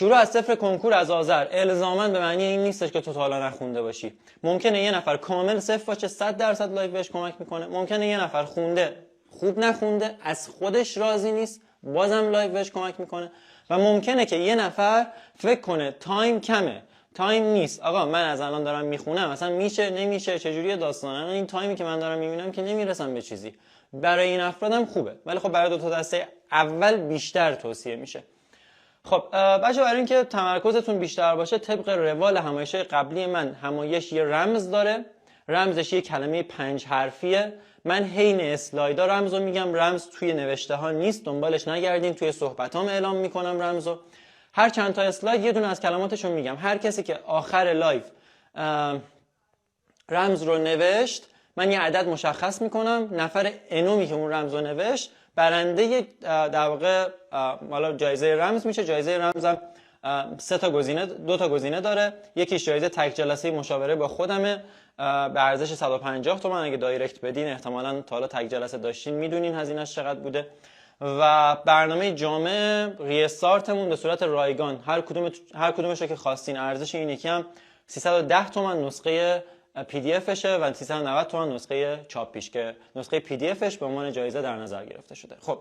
شروع از صفر کنکور از آذر الزاما به معنی این نیستش که تو تا حالا نخونده باشی. ممکنه یه نفر کامل صفر باشه 100% لایو بهش کمک میکنه، ممکنه یه نفر خونده خوب نخونده از خودش راضی نیست بازم لایو بهش کمک میکنه، و ممکنه که یه نفر فکر کنه تایم کمه، تایم نیست، آقا من از الان دارم میخونم مثلا میشه نمیشه چجوری داستانه، این تایمی که من دارم میبینم که نمیرسم به چیزی. برای این افرادم خوبه، ولی خب برای دو تا دسته اول بیشتر توصیه میشه. خب بچه برای اینکه تمرکزتون بیشتر باشه، طبق روال همایش‌های قبلی من همایش یه رمز داره، رمزش یه کلمه 5 حرفیه. من حین اسلایدا رمزو میگم، رمز توی نوشته ها نیست، دنبالش نگردین، توی صحبتام اعلام میکنم رمزو. هر چند تا اسلاید یه دونه از کلماتشو میگم. هر کسی که آخر لایو رمز رو نوشت من یه عدد مشخص میکنم، نفر انومی که اون رمز رو نوشت برنده در واقع حالا جایزه رمز میشه. جایزه رمزم 2 تا گزینه داره. یکیش جایزه تک جلسه مشاوره با خودمه به ارزش 150 تومان. اگه دایرکت بدین احتمالاً تا حالا تک جلسه داشتین میدونین هزینه‌اش چقدر بوده. و برنامه جامع ریستارتمون به صورت رایگان، هر کدومش رو که خواستین. ارزش این یکی هم 310 تومان نسخه پی دی افشه و 390 تومان نسخه چاپیش که نسخه پی دی افش به عنوان جایزه در نظر گرفته شده. خب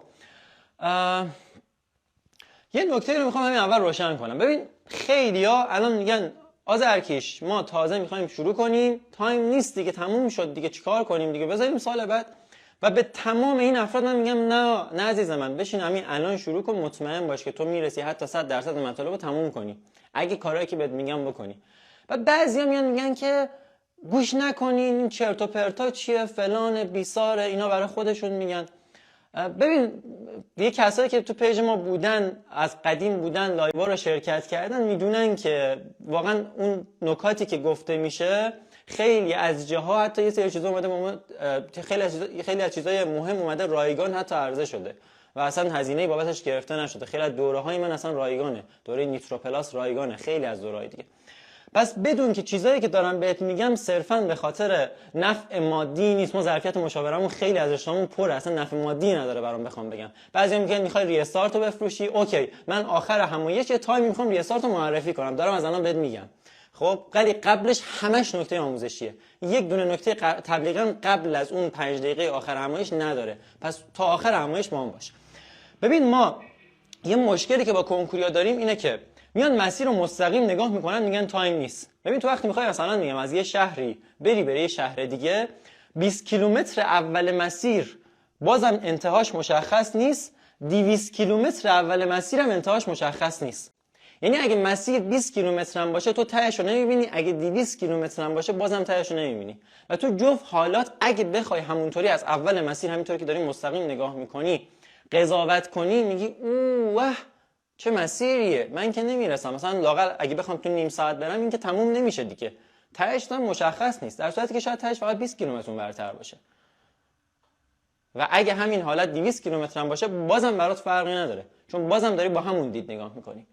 یه نکته رو میخوام همین اول روشن کنم. ببین خیلیا الان میگن آذرکش ما تازه میخوایم شروع کنیم، تایم نیست دیگه، تموم شد دیگه، چیکار کنیم دیگه، بذاریم سال بعد. و به تمام این افراد من میگم نه عزیز من، بشین همین الان شروع کن، مطمئن باش که تو میرسی حتی 100% مطالب رو تموم کنی اگه کارهایی که بهت میگم بکنی. و بعضیا میگن که گوش نکنین، این چرت و پرتا چیه فلان بیساره، اینا برای خودشون میگن. ببین یه کسایی که تو پیج ما بودن، از قدیم بودن، لایو رو شرکت کردن، میدونن که واقعا اون نکاتی که گفته میشه خیلی از جاها، حتی یه سری چیزا اومده خیلی از چیزای مهم اومده رایگان حتی عرضه شده و اصلا هزینه‌ای بابتش گرفته نشده. خیلی از دوره‌های من اصلا رایگانه، دوره نیترو پلاس رایگانه، خیلی از دوره‌های دیگه. پس بدون که چیزایی که دارم بهت میگم صرفاً به خاطر نفع مادی نیست. ما ظرفیت مشاورمون خیلی از رشته‌مون پره، اصلا نفع مادی نداره برام بخوام بگم. بعضیا میگن میخوای ریستارت رو بفروشی، اوکی من آخر همایش یه تایم میخوام ریستارت رو معرفی کنم، دارم از الان بهت میگم. خب ولی قبلش همش نکته آموزشیه، یک دونه نکته تبلیغاً قبل از اون 5 دقیقه آخر همایش نداره. پس تا آخر همایش با هم باش. ببین ما یه مشکلی که با کنکوریا داریم اینه که میان مسیر رو مستقیم نگاه میکنن، میگن تایم نیست. ببین تو وقتی میخوای مثلا میگم از یه شهری بری یه شهر دیگه، 20 کیلومتر اول مسیر بازم انتهاش مشخص نیست، 200 کیلومتر اول مسیرم انتهاش مشخص نیست. یعنی اگه مسیر 20 کیلومتر هم باشه تو تهش رو نمیبینی، اگه 200 کیلومتر هم باشه بازم تهش رو نمیبینی. و تو جفت حالات اگه بخوای همونطوری از اول مسیر همینطوری که داری مستقیم نگاه میکنی قضاوت کنی، میگی اوه چه مسیریه، من که نمیرسم. مثلا لااقل اگه بخوام تو نیم ساعت برم این که تموم نمیشه دیگه، تهش هم مشخص نیست، در صورتی که شاید تهش فقط 20 کیلومتر برتر باشه. و اگه همین حالت 200 کیلومتر هم باشه بازم برات فرقی نداره، چون بازم داری با همون دید نگاه میکنی.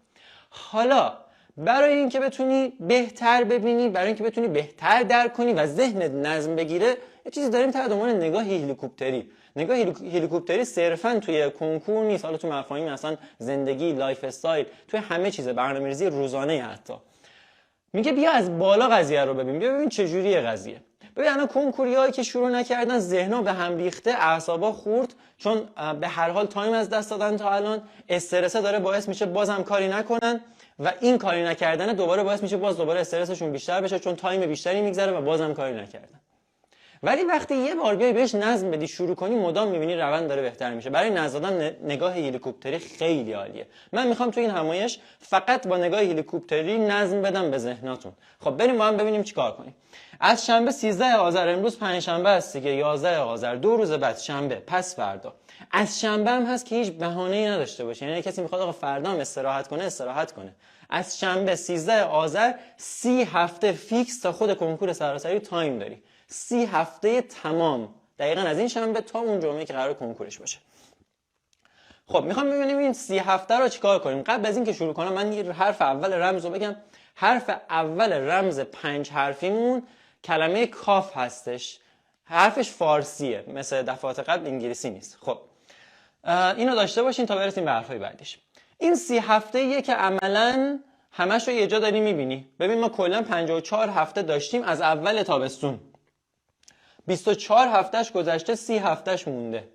حالا برای اینکه بتونی بهتر ببینی، برای اینکه بتونی بهتر درک کنی و ذهنت نظم بگیره، یه چیزی داریم تحت عنوان نگاه هلیکوپتری. نگاه هلیکوپتری صرفاً توی کنکور نیست، حالا تو مفاهیم اصلا زندگی، لایف استایل، توی همه چیز، برنامه‌ریزی روزانه حتی. میگه بیا از بالا قضیه رو ببین، بیا ببین چه جوریه قضیه. ببین الان کنکوریایی که شروع نکردن ذهنا به هم ریخته، اعصابا خورد، چون به هر حال تایم از دست دادن تا الان، استرس داره باعث میشه بازم کاری نکنن و این کاری نکردن دوباره باعث میشه باز دوباره استرسشون بیشتر بشه، چون تایم بیشتری میگذره و بازم کاری نکردن. ولی وقتی یه بار بیای بهش نظم بدی، شروع کنی، مدام میبینی روند داره بهتر میشه. برای نظم دادن نگاه هلیکوپتری خیلی عالیه. من میخوام تو این همایش فقط با نگاه هلیکوپتری نظم بدم به ذهناتون. خب بریم با هم ببینیم چیکار کنیم. از شنبه 13 آذر، امروز پنجشنبه است دیگه، 11 آذر، 2 روز بعد شنبه، پس فردا. از شنبه هم هست که هیچ بهانه‌ای نداشته باشه، یعنی کسی میخواد آقا فردا هم استراحت کنه. از شنبه 13 آذر 30 هفته فیکس تا خود کنکور سراسری تایم داری. 30 هفته تمام، دقیقاً از این شنبه تا اون جمعه که قرار کنکورش باشه. خب میخوام ببینیم این 30 هفته رو چیکار کنیم. قبل از اینکه شروع کنم من یه حرف اول رمز رو بگم. حرف اول رمز 5 حرفیمون کلمه کاف هستش. حرفش فارسیه، مثل دفعات قبل انگلیسی نیست. خب اینو داشته باشین تا برسیم به حرفای بعدیش. این 30 هفته‌ایه که عملاً همش رو یه جا داری میبینی. ببین ما کلا 54 هفته داشتیم از اول تابستون. 24 هفتهش گذشته، 30 هفتهش مونده.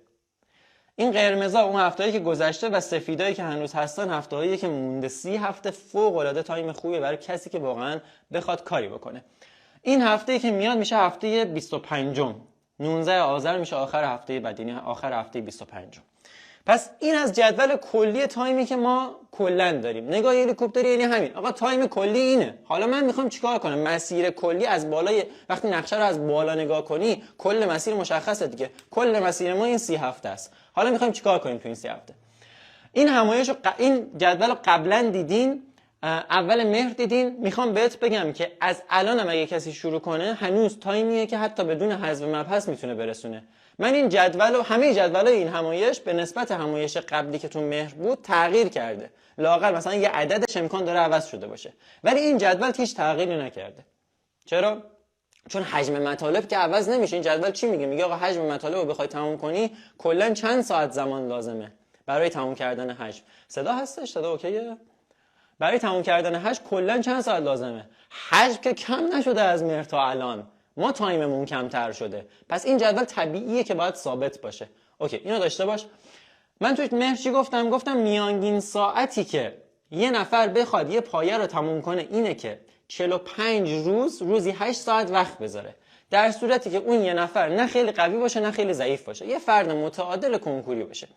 این قرمزا اون هفتهایی که گذشته و سفیدایی که هنوز هستن هفتهایی که مونده. 30 هفته فوق العاده تایم خوبیه برای کسی که واقعا بخواد کاری بکنه. این هفته‌ای که میاد میشه هفته 25م. 19 آذر میشه آخر هفته بعد، یعنی آخر هفته 25م. پس این از جدول کلی تایمی که ما کلا داریم. نگاه هلیکوپتری یعنی همین. آقا تایم کلی اینه. حالا من میخوام چیکار کنم؟ مسیر کلی از بالای، وقتی نقشه رو از بالا نگاه کنی کل مسیر مشخصه دیگه. کل مسیر ما این 30 هفته است. حالا میخوایم چیکار کنیم تو این 30 هفته؟ این همایش این جدول رو قبلا دیدین، اول مهر دیدین. میخوام بهت بگم که از الان اگه کسی شروع کنه هنوز تایمیه که حتی بدون حذف مبحث میتونه برسونه. من این جدول و همه جدولای این همایش به نسبت همایش قبلی که تو مهر بود تغییر کرده. لااقل مثلا یه عددش امکان داره عوض شده باشه، ولی این جدول هیچ تغییری نکرده. چرا؟ چون حجم مطالب که عوض نمیشه. این جدول چی میگه؟ میگه آقا حجم مطالب رو بخوای تموم کنی کلا چند ساعت زمان لازمه برای تموم کردن حجم. صدا هستش؟ صدا اوکیه؟ برای تموم کردن حجم کلا چند ساعت لازمه؟ حجم که کم نشده از مهر تا الان، ما تایممون کمتر شده. پس این جدول طبیعیه که باید ثابت باشه. اوکی، اینو داشته باش. من توی مهر چی گفتم؟ گفتم میانگین ساعتی که یه نفر بخواد یه پایه رو تموم کنه اینه که 45 روز روزی 8 ساعت وقت بذاره. در صورتی که اون یه نفر نه خیلی قوی باشه نه خیلی ضعیف باشه، یه فرد متعادل کنکوری باشه.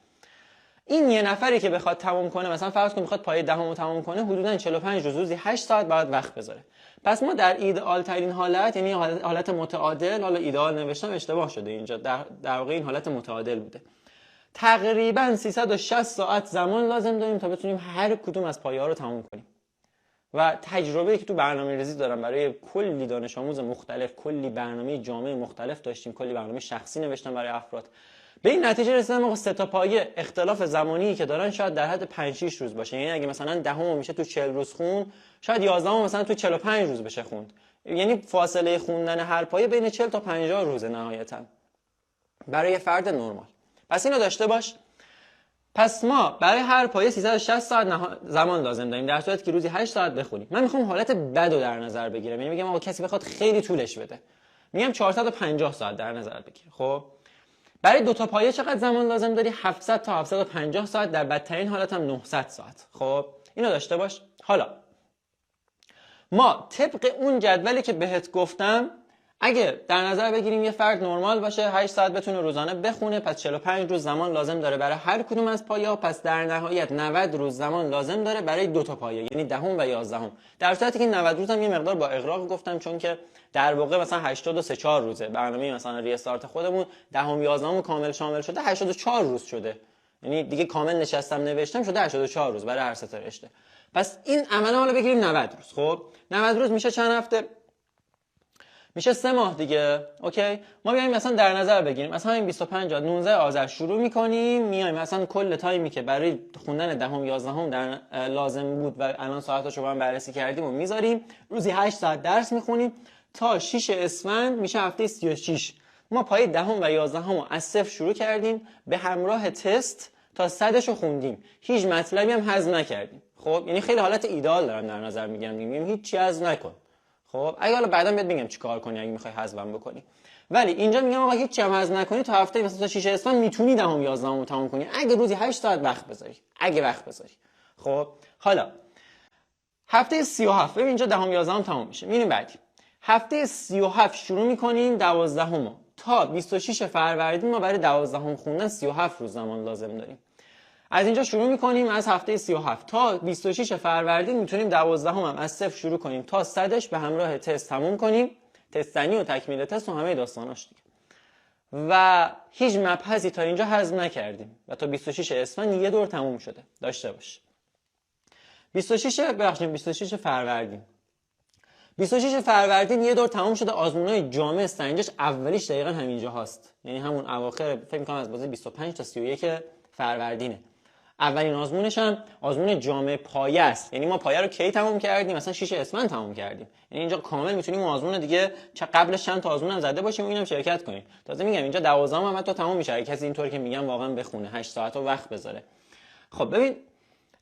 این یه نفری که بخواد تموم کنه، مثلا فرض کن بخواد پایه دهم رو تموم کنه، حدوداً 45 روز روزی 8 ساعت باید وقت بذاره. پس ما در ایدئال ترین حالت، یعنی حالت متعادل، حالا ایدئال نوشتم اشتباه شده اینجا، در واقع این حالت متعادل بوده، تقریباً 360 ساعت زمان لازم داریم تا بتونیم هر کدوم از پایه‌ها رو تموم کنیم. و تجربه‌ای که تو برنامه‌ریزی دارم برای کلی دانش آموز مختلف، کلی برنامه جامع مختلف داشتیم، کلی برنامه شخصی نوشتم برای افراد، به این نتیجه رسیدم آقا 3 تا پایه اختلاف زمانی که دارن شاید در حد 5-6 روز باشه. یعنی اگه مثلا دهم میشه تو 40 روز خون، شاید 11ام مثلا تو 45 روز بشه خوند. یعنی فاصله خوندن هر پایه بین 40 تا 50 روزه نهایتا برای فرد نرمال. پس اینو داشته باش. پس ما برای هر پایه 360 ساعت زمان لازم داریم، در صورتی که روزی 8 ساعت بخونیم. من میخوام حالت بد رو در نظر بگیرم، یعنی میگم آقا کسی بخواد خیلی طولش بده، میگم 450 ساعت در نظر بگیر. خب برای 2 تا پایه چقدر زمان لازم داری؟ 700 تا 750 ساعت، در بدترین حالت هم 900 ساعت. خب اینو داشته باش. حالا ما طبق اون جدولی که بهت گفتم، اگه در نظر بگیریم یه فرد نرمال باشه 8 ساعت بتونه روزانه بخونه، پس 45 روز زمان لازم داره برای هر کدوم از پایه‌ها، پس در نهایت 90 روز زمان لازم داره برای 2 تا پایه، یعنی دهم و 11ام. در صورتی که 90 روز هم یه مقدار با اغراق گفتم، چون که در واقع مثلا 83 روزه برنامه مثلا ریستارت خودمون، دهم 11ام کامل شامل شده 84 روز شده، یعنی دیگه کامل نشستم نوشتم شده 84 روز برای هر سه تا رشته. پس این عملا حالا بگیریم 90 روز. خب 90 روز میشه چند هفته؟ میشه 3 ماه دیگه. اوکی، ما بیایم مثلا در نظر بگیریم مثلا این 25 19 آذر شروع میکنیم، میایم مثلا کل تایمی که برای خوندن دهم 11ام در لازم بود و الان ساعتاشو با هم بررسی کردیم و میذاریم، روزی 8 ساعت درس میخونیم تا 6 اسفند میشه هفته 36. ما پای دهم و 11ام رو از صفر شروع کردیم به همراه تست تا 100 رو خوندیم، هیچ مطلبی هم حذف نکردیم. خب یعنی خیلی حالت ایدئال دارم در نظر میگیرم، میگم هیچ چیز حذف نکن. خب اگه حالا بعدا بهت میگم چیکار کنی اگه میخوای حذفم بکنی، ولی اینجا میگم آقا هیچ چیز هم حذف نکنی، تا هفته مثلا تا 6 اسفند میتونی دهم 11ام رو تموم کنی اگه روزی 8 ساعت وقت بذاری، اگه وقت بذاری. خب حالا هفته 37، ببین اینجا دهم 11ام تموم میشه، میریم بعدی. هفته 37 شروع میکنیم 12ام تا 26 فروردین ما برای 12ام خوندن 37 روز زمان لازم داریم. از اینجا شروع میکنیم، از هفته 37 تا 26 فروردین میتونیم 12ام هم از صفر شروع کنیم تا 100ش به همراه تست تموم کنیم، تست زنی و تکمیل تست و همه داستاناش دیگه. و هیچ مبحثی تا اینجا حذف نکردیم و تا 26 اسفند یه دور تموم شده، داشته باش. 26 فروردین 26 فروردین یه دور تموم شده. آزمونای جامع سنجش اولیش دقیقاً همینجا هست، یعنی همون اواخر فکر می‌کنم از بازی 25 تا 31 فروردینه. اولین آزمونش هم آزمون جامع پایه است، یعنی ما پایه رو کی تموم کردیم؟ مثلا 6 اسفند تموم کردیم، یعنی اینجا کامل میتونیم آزمون دیگه چه قبلش چند تا آزمون هم زده باشیم و اینم شرکت کنیم. تازه میگم اینجا 12ام هم حتی تموم میشه، کسی اینطوری که میگم واقعا بخونه 8 ساعت رو وقت بذاره. خب ببین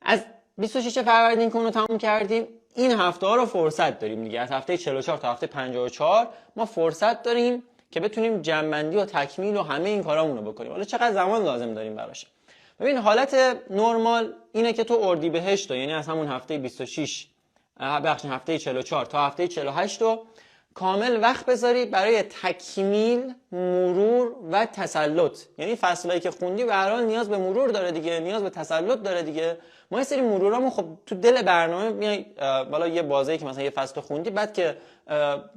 از 26 فروردین که اونو تموم کردیم، این هفته ها رو فرصت داریم دیگه. از هفته 44 تا هفته 54 ما فرصت داریم که بتونیم جمع‌بندی و تکمیل و همه این کارامون رو بکنیم. حالا چقدر زمان لازم داریم براش؟ ببین حالت نرمال اینه که تو اردیبهشت، یعنی از همون هفته 26 هفته 44 تا هفته 48 رو کامل وقت بذاری برای تکمیل، مرور و تسلط. یعنی فصلایی که خوندی به هر حال نیاز به مرور داره دیگه، نیاز به تسلط داره دیگه. ما یه سری مرورامون خب تو دل برنامه میای بالا یه بازی که مثلا یه فصل خوندی، بعد که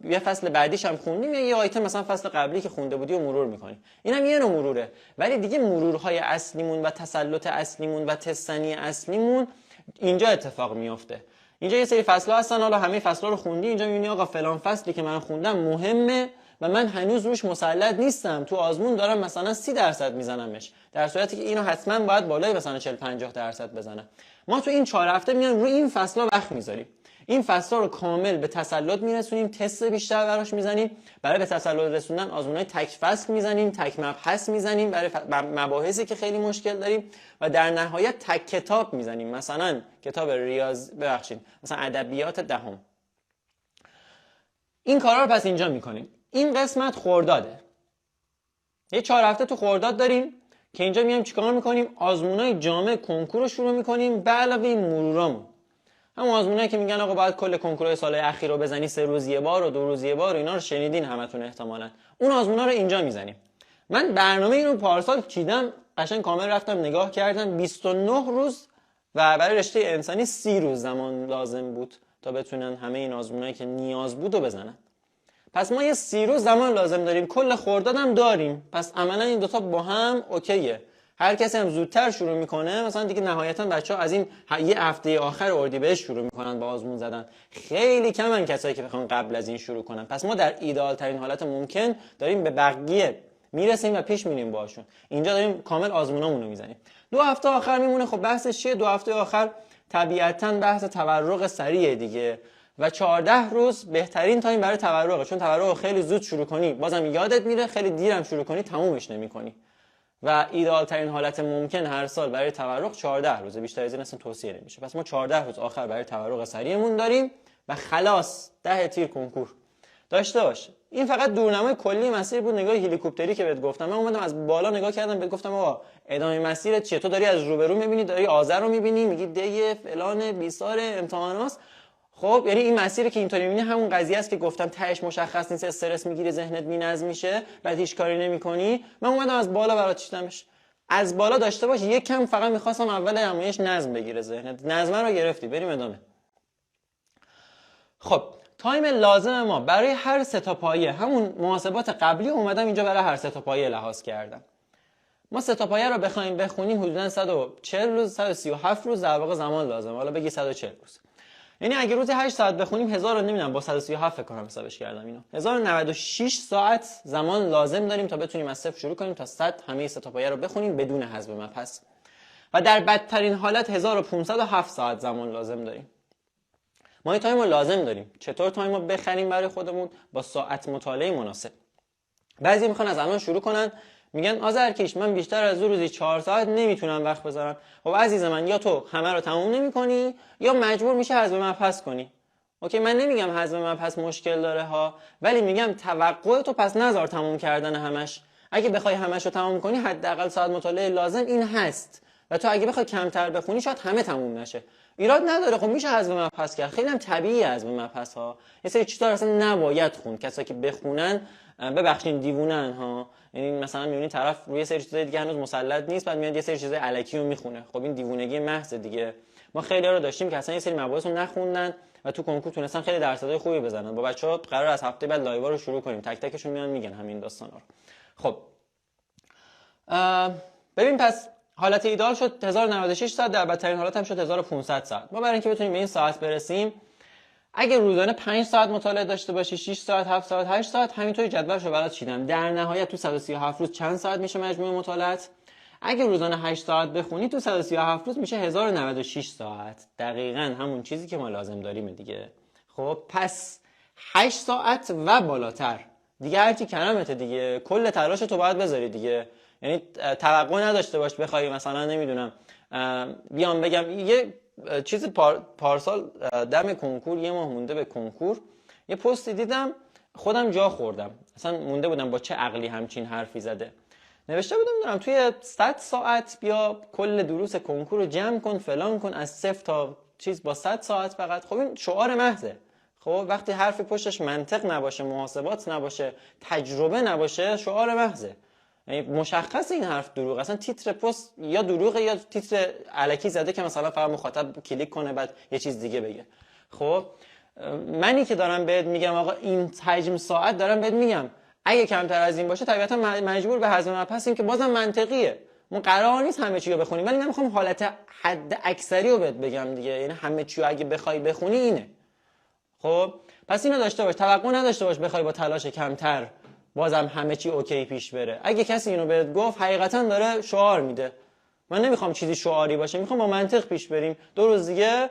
یه فصل بعدیش هم خوندی، میای یه آیتم مثلا فصل قبلی که خونده بودی و مرور میکنی. اینم یه نوع مروره. ولی دیگه مرورهای اصلیمون و تسلط اصلیمون و تستنی اصلیمون اینجا اتفاق میفته. اینجا یه سری فصل‌ها هستن، حالا همه فصل‌ها رو خوندی، اینجا می‌بینی آقا فلان فصلی که من خوندم مهمه و من هنوز روش مسلط نیستم، تو آزمون دارم مثلا 30% میزنمش، در صورتی که اینو حتما باید بالای مثلا 40-50% بزنم. ما تو این 4 هفته میایم روی این فصل‌ها وقت میذاریم، این فصل‌ها رو کامل به تسلط میرسونیم، تست بیشتر براش میزنیم، برای به تسلط رسوندن آزمونای تک فصل میزنیم، تک مبحث میزنیم برای مباحثی که خیلی مشکل داریم، و در نهایت تک کتاب میزنیم، مثلا کتاب مثلا ادبیات دهم. این کارا رو پس اینجا میکنیم. این قسمت خرداده، یه 4 هفته تو خرداد داریم که اینجا میایم چیکار میکنیم؟ آزمونای جامع کنکور رو شروع میکنیم به علاوه این مرورامون. همون آزمونایی که میگن آقا باید کل کنکورهای سال اخیر رو بزنی 3 روز یه بار و 2 روز یه بار، اینا رو شنیدین همتون احتمالاً. اون آزمونا رو اینجا میزنیم. من برنامه اینو پارسال چیدم، قشنگ کامل رفتم نگاه کردم، 29 روز و برای رشته انسانی 30 روز زمان لازم بود تا بتونن همه این آزمونایی که نیاز بود رو بزنن. پس ما یه 30 روز زمان لازم داریم، کل خرداد هم داریم. پس عملا این دوتا با هم اوکیه. هر کسی هم زودتر شروع میکنه، مثلا دیگه نهایتا بچه‌ها از این یه هفته آخر اردیبهشت شروع میکنن با آزمون زدن. خیلی کمن کسایی که بخوان قبل از این شروع کنن. پس ما در ایدئال ترین حالت ممکن داریم به بقیه میرسیم و پیش میریم باهاشون. اینجا داریم کامل آزمونامون رو میزنیم. 2 هفته آخر میمونه. خب بحثش چیه؟ 2 هفته آخر طبیعتاً بحث تورق سریع دیگه، و 14 روز بهترین تایم برای تورقه، چون تورق خیلی زود شروع کنی بازم یادت میره، خیلی دیرم شروع کنی تمومش نمی‌کنی. و ایدئال ترین حالت ممکن هر سال برای تورق 14 روزه، بیشتر از این اصلا توصیه نمیشه. پس ما 14 روز آخر برای تورق سریعمون داریم و خلاص 10 تیر کنکور داشته باشه. این فقط دورنمای کلی مسیر بود، نگاه هلیکوپتری که بهت گفتم. من اومدم از بالا نگاه کردم، بهت گفتم آقا ادامه مسیرت چیه؟ تو داری از روبرو میبینی، داری آذر رو میبینی، میگی دی فلان بیسار امتحاناست. خب یعنی این مسیری که اینطوری میبینی همون قضیه است که گفتم تهش مشخص نیست، استرس میگیری، ذهنت بی‌نظم میشه، بعد هیچ کاری نمی‌کنی. من اومدم از بالا برات چیدمش. از بالا داشته باش، یکم فقط می‌خواستم اول نمایش نظم بگیره ذهنت. نظم رو گرفتی، بریم ادامه. خب تایم لازم ما برای هر سه تا پایه، همون محاسبات قبلی اومدم اینجا برای هر سه تا پایه لحاظ کردم. ما سه تا پایه رو بخوایم بخونیم حدوداً 140 روز 137 روز در واقع زمان لازم، حالا بگی 140 روز. یعنی اگه روزی 8 ساعت بخونیم 1000 رو نمیدونم با 137 فکر کنم حسابش کردم اینو، 1096 ساعت زمان لازم داریم تا بتونیم از صفر شروع کنیم تا 100 همه سه تا پایه رو بخونیم بدون حذف مبحث. و در بدترین حالت 1507 ساعت زمان لازم داریم. ما این تایم رو لازم داریم. چطور تایم رو بخریم برای خودمون؟ با ساعت مطالعه مناسب. بعضی میخوان از الان شروع کنن، میگن آذرکش من بیشتر از روزی 4 ساعت نمیتونم وقت بذارم. خب عزیز من، یا تو همه رو تموم نمی‌کنی یا مجبور میشه حذف مبحث کنی. اوکی، من نمیگم حذف مبحث مشکل داره ها، ولی میگم توقع تو پس نذار تموم کردن همش. اگه بخوای همش رو تموم کنی حداقل ساعت مطالعه لازم این هست، و تو اگه بخوای کمتر بخونی شاید همه تموم نشه. ایراد نداره، خب میشه حذف مبحث کرد، خیلی هم طبیعیه حذف مبحث ها. یه سری چیزا اصلا نباید خوند، کسایی که بخونن ببخشید دیوونن ها. یعنی مثلا میبینی طرف روی سری چیزای دیگه هنوز مسلط نیست، بعد میاد یه سری چیزای الکی رو میخونه. خب این دیوونگی محض دیگه. ما خیلی‌ها رو داشتیم که اصلا یه سری مباحث رو نخوندن و تو کنکور تونستن خیلی درصدای خوبی بزنن. با بچه‌ها قرار از هفته بعد لایوها رو شروع کنیم، تک تکشون میان میگن همین داستانا رو. خب ببین، پس حالت ایدئال شد 1096 ساعت، در بدترین حالت هم شد 1500 ساعت. ما برای اینکه بتونیم به این ساعت برسیم، اگه روزانه 5 ساعت مطالعه داشته باشی، 6 ساعت، 7 ساعت، 8 ساعت، همینطوری جدولشو برات چیدم. در نهایت تو 137 روز چند ساعت میشه مجموع مطالعات؟ اگه روزانه 8 ساعت بخونی تو 137 روز میشه 1096 ساعت. دقیقاً همون چیزی که ما لازم داریم دیگه. خب پس 8 ساعت و بالاتر دیگه هرچی کلمته دیگه، کل تلاش تو باید بذاری دیگه. یعنی توقع نداشته باش بخوای مثلا نمیدونم بیام بگم پارسال دم کنکور، یه ماه مونده به کنکور، یه پستی دیدم خودم جا خوردم، اصلا مونده بودم با چه عقلی همچین حرفی زده. نوشته بودم دارم توی 100 ساعت بیا کل دروس کنکور رو جمع کن فلان کن، از 0 تا چیز با 100 ساعت فقط. خب این شعار محضه. خب وقتی حرفی پشتش منطق نباشه، محاسبات نباشه، تجربه نباشه، شعار محضه. یعنی مشخص این حرف دروغ، اصلا تیتر پست یا دروغه یا تیتر الکی زده که مثلا فقط مخاطب کلیک کنه بعد یه چیز دیگه بگه. خب منی که دارم بهت میگم آقا این حجم ساعت، دارم بهت میگم اگه کمتر از این باشه طبیعتا مجبور به حذف مبحثیم که بازم منطقیه. ما قرار نیست همه چی رو بخونیم، ولی من میخوام حالت حد اکثری رو بهت بگم دیگه. یعنی همه چی رو اگه بخوای بخونی اینه. خب پس اینو داشته باش، توقع نداشته باش بخوای با تلاش کمتر بازم همه چی اوکی پیش بره. اگه کسی اینو بهت گفت حقیقتا داره شعار میده. من نمیخوام چیزی شعاری باشه، میخوام با منطق پیش بریم. 2 روز دیگه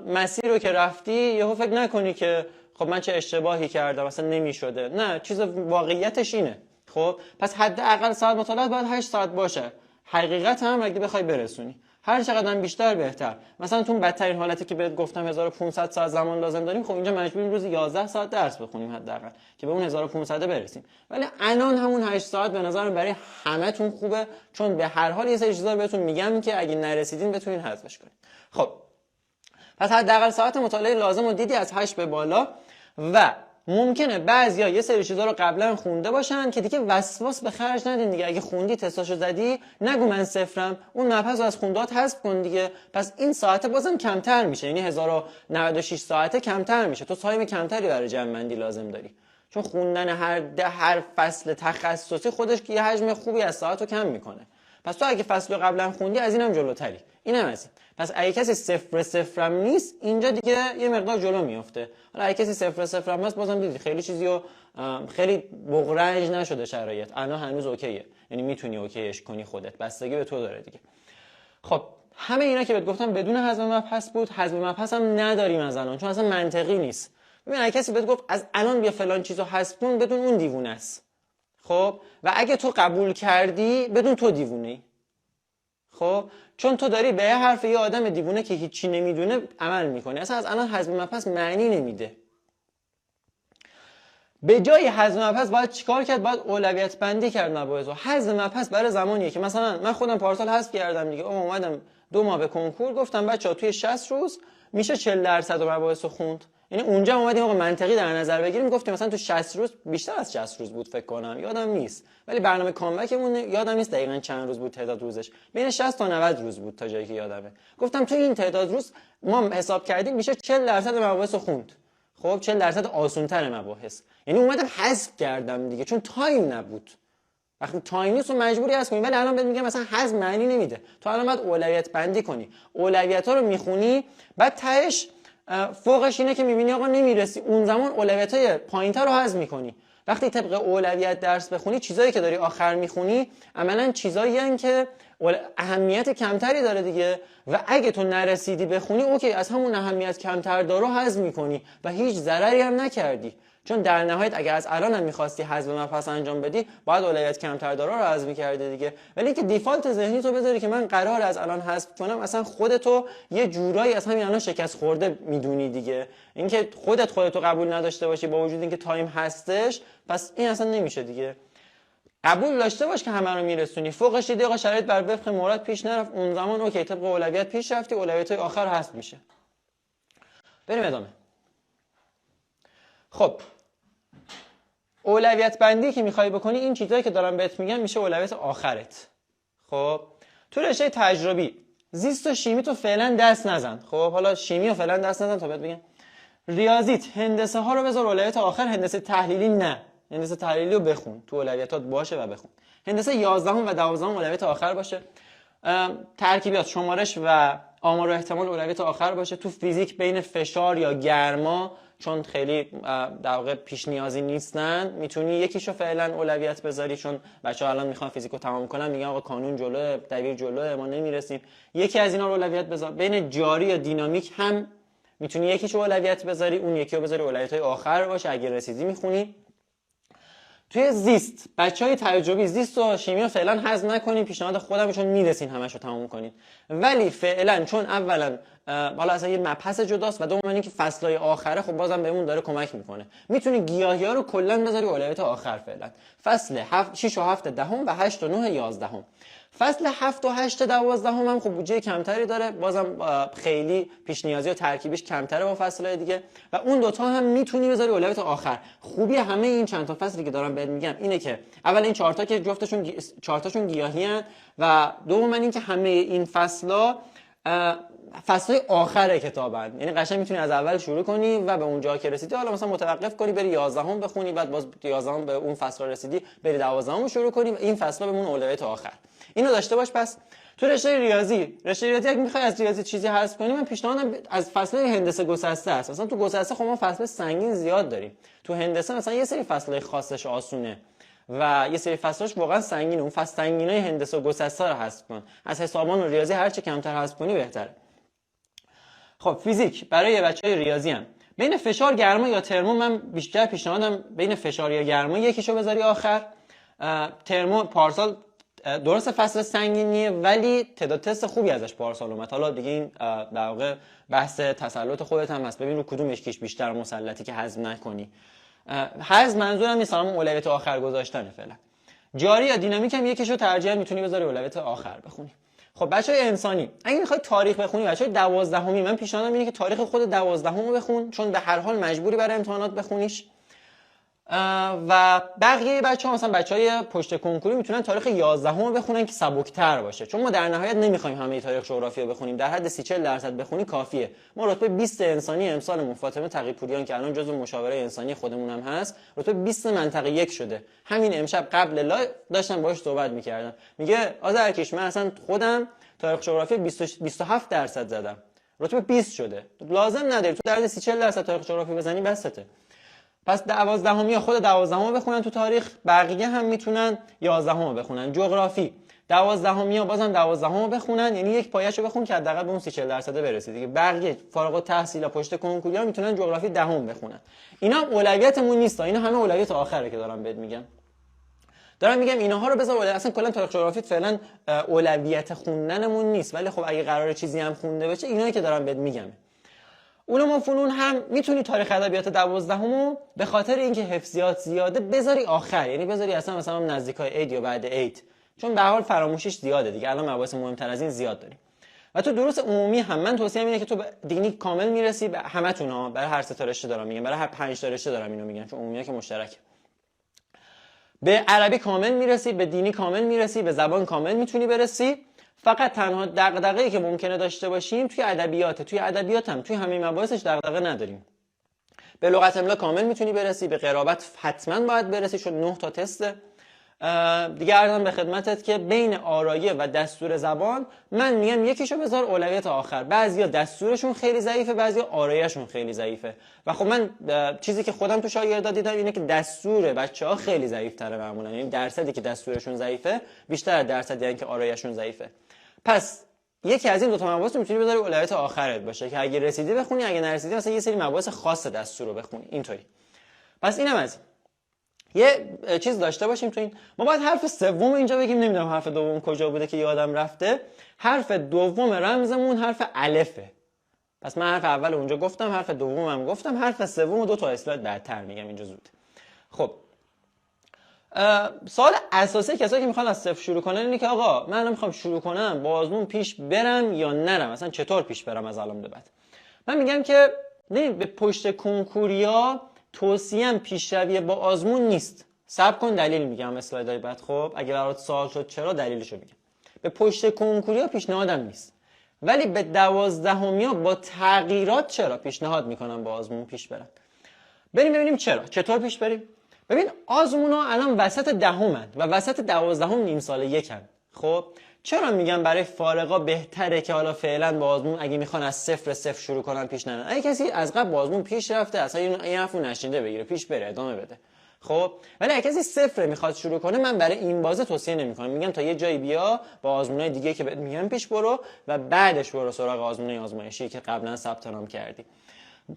مسیر رو که رفتی یهو فکر نکنی که خب من چه اشتباهی کردم اصلا نمیشده. نه، چیز واقعیتش اینه. خب پس حداقل ساعت مطالعات باید 8 ساعت باشه. حقیقت هم اگه بخوای برسونی هر چقدر بیشتر بهتر. مثلا تو بدترین حالتی که بهت گفتم 1500 ساعت زمان لازم داریم، خب اینجا مجبوریم روزی 11 ساعت درس بخونیم حداقل که به اون 1500 برسیم. ولی الان همون 8 ساعت به نظرم برای همتون خوبه، چون به هر حال یه سری چیزا رو بهتون میگم که اگه نرسیدین بتونین حذفش کنین. خب پس حداقل ساعت مطالعه لازم رو دیدی از 8 به بالا. و ممکنه بعضیا یه سری چیزا رو قبلا خونده باشن که دیگه وسواس به خرج ندین دیگه. اگه خوندی تستاشو زدی نگو من صفرم، اون مبحث رو از خوندات حذف کن دیگه. پس این ساعت بازم کمتر میشه، یعنی 1096 ساعته کمتر میشه. تو تایم کمتری برای جمع بندی لازم داری، چون خوندن هر فصل تخصصی خودش که یه حجم خوبی از ساعت رو کم میکنه. پس تو اگه فصل رو قبلا خوندی از اینم جلوتری. اینم از این. پس اگه کسی صفرم نیست اینجا دیگه یه مقدار جلو میفته. حالا اگه کسی صفرم هست بازم دیدی خیلی چیزی رو خیلی بغرنج نشده شرایط، الان هنوز اوکیه، یعنی میتونی اوکیش کنی خودت، بستگی به تو داره دیگه. خب همه اینا که بهت گفتم بدون حذف مبحث بود. حذف مبحث هم نداریم از الان، چون اصلا منطقی نیست. ببین اگه کسی بهت گفت از الان بیا فلان چیزو حذف کن، بدون اون دیوونه است. خب و اگه تو قبول کردی بدون تو دیوونه‌ای. خب چون تو داری به حرف یه آدم دیوونه که هیچی نمیدونه عمل میکنی. اصلا از الان حذف مبحث معنی نمیده. به جای حذف مبحث باید چیکار کرد؟ باید اولویت بندی کرد مباحث رو. حذف مبحث برای زمانیه که مثلا من خودم پارسال حذف کردم دیگه. اومدم 2 ماه به کنکور گفتم بچه‌ها توی 60 روز میشه 40% مباحث رو خوند. یعنی اونجا اومدیم آقا منطقی در نظر بگیریم، گفتیم مثلا تو 60 روز، بیشتر از 60 روز بود فکر کنم، یادم نیست، ولی برنامه کامبکمون یادم نیست دقیقاً چند روز بود تعداد روزش، بین 60 تا 90 روز بود تا جایی که یادمه. گفتم تو این تعداد روز ما حساب کردیم میشه 40% مباحث رو خوند. خب 40% آسان‌تر مباحث. یعنی اومدم حذف کردم دیگه، چون تایم نبود. وقتی تایم نیست و مجبوری حذف کنی. ولی الان بهت میگم مثلا حذف معنی نمیده. تو الان باید اولویت بندی کنی. اولویت‌ها رو میخونی، بعد تهش فوقش اینه که میبینی آقا نمیرسی، اون زمان اولویت‌های پایین‌تر رو حذف میکنی. وقتی طبق اولویت درس بخونی، چیزایی که داری آخر میخونی عملاً چیزایی هستن که اهمیت کمتری داره دیگه. و اگه تو نرسیدی بخونی، اوکی، از همون اهمیت کمتر داره حذف میکنی و هیچ ضرری هم نکردی. چون در نهایت اگر از الان هم می‌خواستی حذف مبحث انجام بدی، باید اولویت کمتر داره رو حذف می‌کردی دیگه. ولی اینکه دیفالت ذهنی تو بذاری که من قرار از الان حذف کنم، اصلا خودتو یه جورایی از همین الان شکست خورده میدونی دیگه. اینکه خودتو قبول نداشته باشی با وجود اینکه تایم هستش، پس این اصلا نمیشه دیگه. قبول داشته باش که همه رو میرسونی، فوقش دیگه آقا شرایط بر وفق مراد پیش نرفت، اون زمان اوکی طبق اولویت پیش رفتی، اولویت‌های آخر حذف میشه. بریم ادامه. خب اولویت بندی که میخوای بکنی، این چیزایی که دارم بهت میگم میشه اولویت آخرت. خب تو رشته تجربی زیست و شیمی تو فعلا دست نزن. خب حالا شیمی رو فعلا دست نزن تا بهت بگم. ریاضیت، هندسه ها رو بذار اولویت آخر، هندسه تحلیلی نه. هندسه تحلیلی رو بخون، تو اولویتات باشه و بخون. هندسه 11 و 12 اولویت آخر باشه. ترکیبات، شمارش و آمار و احتمال اولویت آخر باشه. تو فیزیک بین فشار یا گرما، چون خیلی در واقع پیش نیازی نیستن، میتونی یکیشو فعلا اولویت بذاری، چون بچه‌ها الان میخوان فیزیکو تمام کنن، میگن آقا کانون جلوه، دبیر جلوه، ما نمیرسیم. یکی از اینا رو اولویت بذار. بین جاری یا دینامیک هم میتونی یکیشو اولویت بذاری، اون یکی رو بذاری اولویت‌های آخر باشه، اگه رسیدی میخونی. توی زیست بچهای تجربی زیست و شیمی رو فعلا حذف نکنین، پیشنهاد خودم، چون میرسین همشو تموم کنین. ولی فعلا چون اولا حالا اصلا یه مبحث جداست و دوم اینکه فصلهای آخره خب بازم بهمون داره کمک میکنه، میتونی گیاهی‌ها رو کلا بذاری اولویت آخر فعلا. فصل 6 و 7 دهم و 8 و 9 11. فصل 7 و 8 12 هم خب بودجه کمتری داره، بازم خیلی پیش نیازی و ترکیبش کمتره با فصل‌های دیگه و اون دوتا هم میتونی بذاری اولویت آخر. خوبی همه این چند تا فصلی که دارم بهت میگم اینه که اول این 4 تا که جفتشون 4 تاشون گیاهی ان و دوم اینکه همه این فصلا فصلای آخر کتابن، یعنی قشنگ میتونی از اول شروع کنی و به اونجا که رسیدی حالا مثلا متوقف کنی بری 11 بخونی، بعد باز 11 به اون فصل رسیدی بری 12 شروع کنی و این فصلا بمون اولویت آخر. اینو داشته باش. پس تو رشته ریاضی اگه میخوای از ریاضی چیزی حذف کنی، من پیشنهادم از فصل هندسه گسسته است. مثلا تو گسسته خب ما فصل سنگین زیاد داریم، تو هندسه مثلا یه سری فصلای خاصش آسونه و یه سری فصلاش واقعا سنگینه. اون فصل سنگینای هندسه و گسسته رو حذف کن، از حسابان و ریاضی هر چه کمتر حذف کنی بهتره. خب فیزیک برای بچهای ریاضی هم بین فشار گرما یا ترمو، من بیشتر پیشنهادم بین فشار یا گرما یکیشو بذاری آخر. ترمو پارسال درست فصل سنگینیه ولی تعداد تست خوبی ازش پارسال اومد. حالا دیگه این در واقع بحث تسلط خودت هم هست، ببین رو کدوم یکیش بیشتر مسلطی که حذف نکنی. حذف منظورم نیست، اون اولویت آخر گذاشتنه فعلا. جاری یا دینامیک هم یکیشو ترجیحاً میتونی بذاری اولویت آخر بخونی. خب بچهای انسانی اگه میخوای تاریخ بخونی، بچهای 12می من پیشنهادم اینه که تاریخ خود 12 رو بخون، چون به هر حال مجبوری برای امتحانات بخونیش. و بقیه بچه‌ها مثلا بچهای پشت کنکوری میتونن تاریخ 11 رو بخونن که سبک‌تر باشه، چون ما در نهایت نمیخوایم همه تاریخ جغرافیا بخونیم، در حد 30-40% بخونی کافیه. ما رتبه 20 انسانی امسالمون فاطمه تقی‌پوریان که الان جزو مشاوره انسانی خودمون هم هست رتبه 20 منطقه 1 شده. همین امشب قبل لایو داشتم باهاش صحبت می‌کردم، میگه آذرکش من اصلا خودم تاریخ جغرافیا 27% زدم، رتبه 20 شده. لازم نداری تو در حد 30-40% تاریخ جغرافیا بزنی بسته. پس 12می خود 12 بخونن تو تاریخ، بقیه هم میتونن 11 بخونن. جغرافی 12می بازم 12 بخونن، یعنی یک پایه‌شو بخون که حداقل به اون 30-40% برسی دیگه. بقیه فارغ التحصیل پشت کنکوری ها میتونن جغرافی 10 بخونن. اینا هم اولویتمون نیست، اینا همه اولویت آخره که دارم بهت میگم. دارم میگم اینها رو بذار اولویت، اصلا کلا تاریخ جغرافی فعلا اولویت خوندنمون نیست، ولی خب اگه قراره چیزی هم خونده بشه اینایی که دارم بهت میگم. علوم و فنون هم میتونی تاریخ ادبیات 12 به خاطر اینکه حفظیات زیاده بذاری آخر، یعنی بذاری اصلا مثلا نزدیکای عید یا بعد عید، چون به هر حال فراموشیش زیاده دیگه، الان مباحث مهمتر از این زیاد داریم. و تو دروس عمومی هم من توصیه‌ام اینه که تو به دینی کامل میرسی، به همتون ها، برای هر سه تا رشته دارم میگم، برای هر 5 تا رشته دارم اینو میگم، چون عمومیه که مشترکه. به عربی کامل میرسی، به دینی کامل میرسی، به زبان کامل میتونی برسی. فقط تنها دغدغه‌ای که ممکنه داشته باشیم توی ادبیات، توی ادبیات هم توی همه مباحثش دغدغه نداریم. به لغت املا کامل میتونی برسی، به قرابت حتما باید برسی چون 9 تا تسته. دیگه عرضم به خدمتت که بین آرایه و دستور زبان من میگم یکیشو بذار اولویت آخر. بعضیا دستورشون خیلی ضعیفه، بعضیا آرایه‌شون خیلی ضعیفه و خب من چیزی که خودم تو شاگردا دیدم اینه که دستور بچه‌ها خیلی ضعیف‌تره معمولا، یعنی درصدی که دستورشون ضعیفه بیشتر از درصدی یعنی که آرایه‌شون ضعیفه. پس یکی از این دو تا مباحث میتونی بذاری اولویت آخرت باشه که اگه رسیدی بخونی، اگه نرسیدی مثلا یه سری مباحث خاص دستور رو بخونی اینطوری. پس اینم از یه چیز داشته باشیم تو این. ما باید حرف سوم اینجا بگیم، نمیدونم حرف دوم کجا بوده که یادم رفته. حرف دوم رمزمون حرف الفه. پس من حرف اول اونجا گفتم، حرف دومم گفتم، حرف سوم 2 تا اسلاید بعدتر میگم اینجا زود. خب سوال اساسی کسایی که میخوان از صفر شروع کنن اینه که آقا من الان میخوام شروع کنم با آزمون پیش برم یا نرم، مثلا چطور پیش برم از الان به بعد. من میگم که ببین به پشت کنکوریا توصیه‌ام پیشروی با آزمون نیست. صبر کن دلیل میگم اسلایدهای بعد. خب اگه برات سوال شد چرا، دلیلشو میگم. به پشت کنکوریا پیشنهادم نیست، ولی به 12میا با تغییرات چرا پیشنهاد میکنم با آزمون پیش برم. بریم ببینیم چطور پیش بریم. ببین آزمونا الان وسط دهمن و وسط 12 نیم سال یکن. خب چرا میگم برای فارغا بهتره که حالا فعلا با آزمون اگه میخوان از صفر شروع کنن پیش نرن. اگه کسی از قبل با آزمون پیش رفته اصلا این حرفو نشنیده بگیره پیش بره ادامه بده. خب ولی اگه کسی صفر میخواد شروع کنه، من برای این بازه توصیه نمیکنم. میگم تا یه جایی بیا با آزمونای دیگه که بهت میگم پیش برو و بعدش برو سراغ آزمونای آزمایشی که قبلا ثبت نام کردی.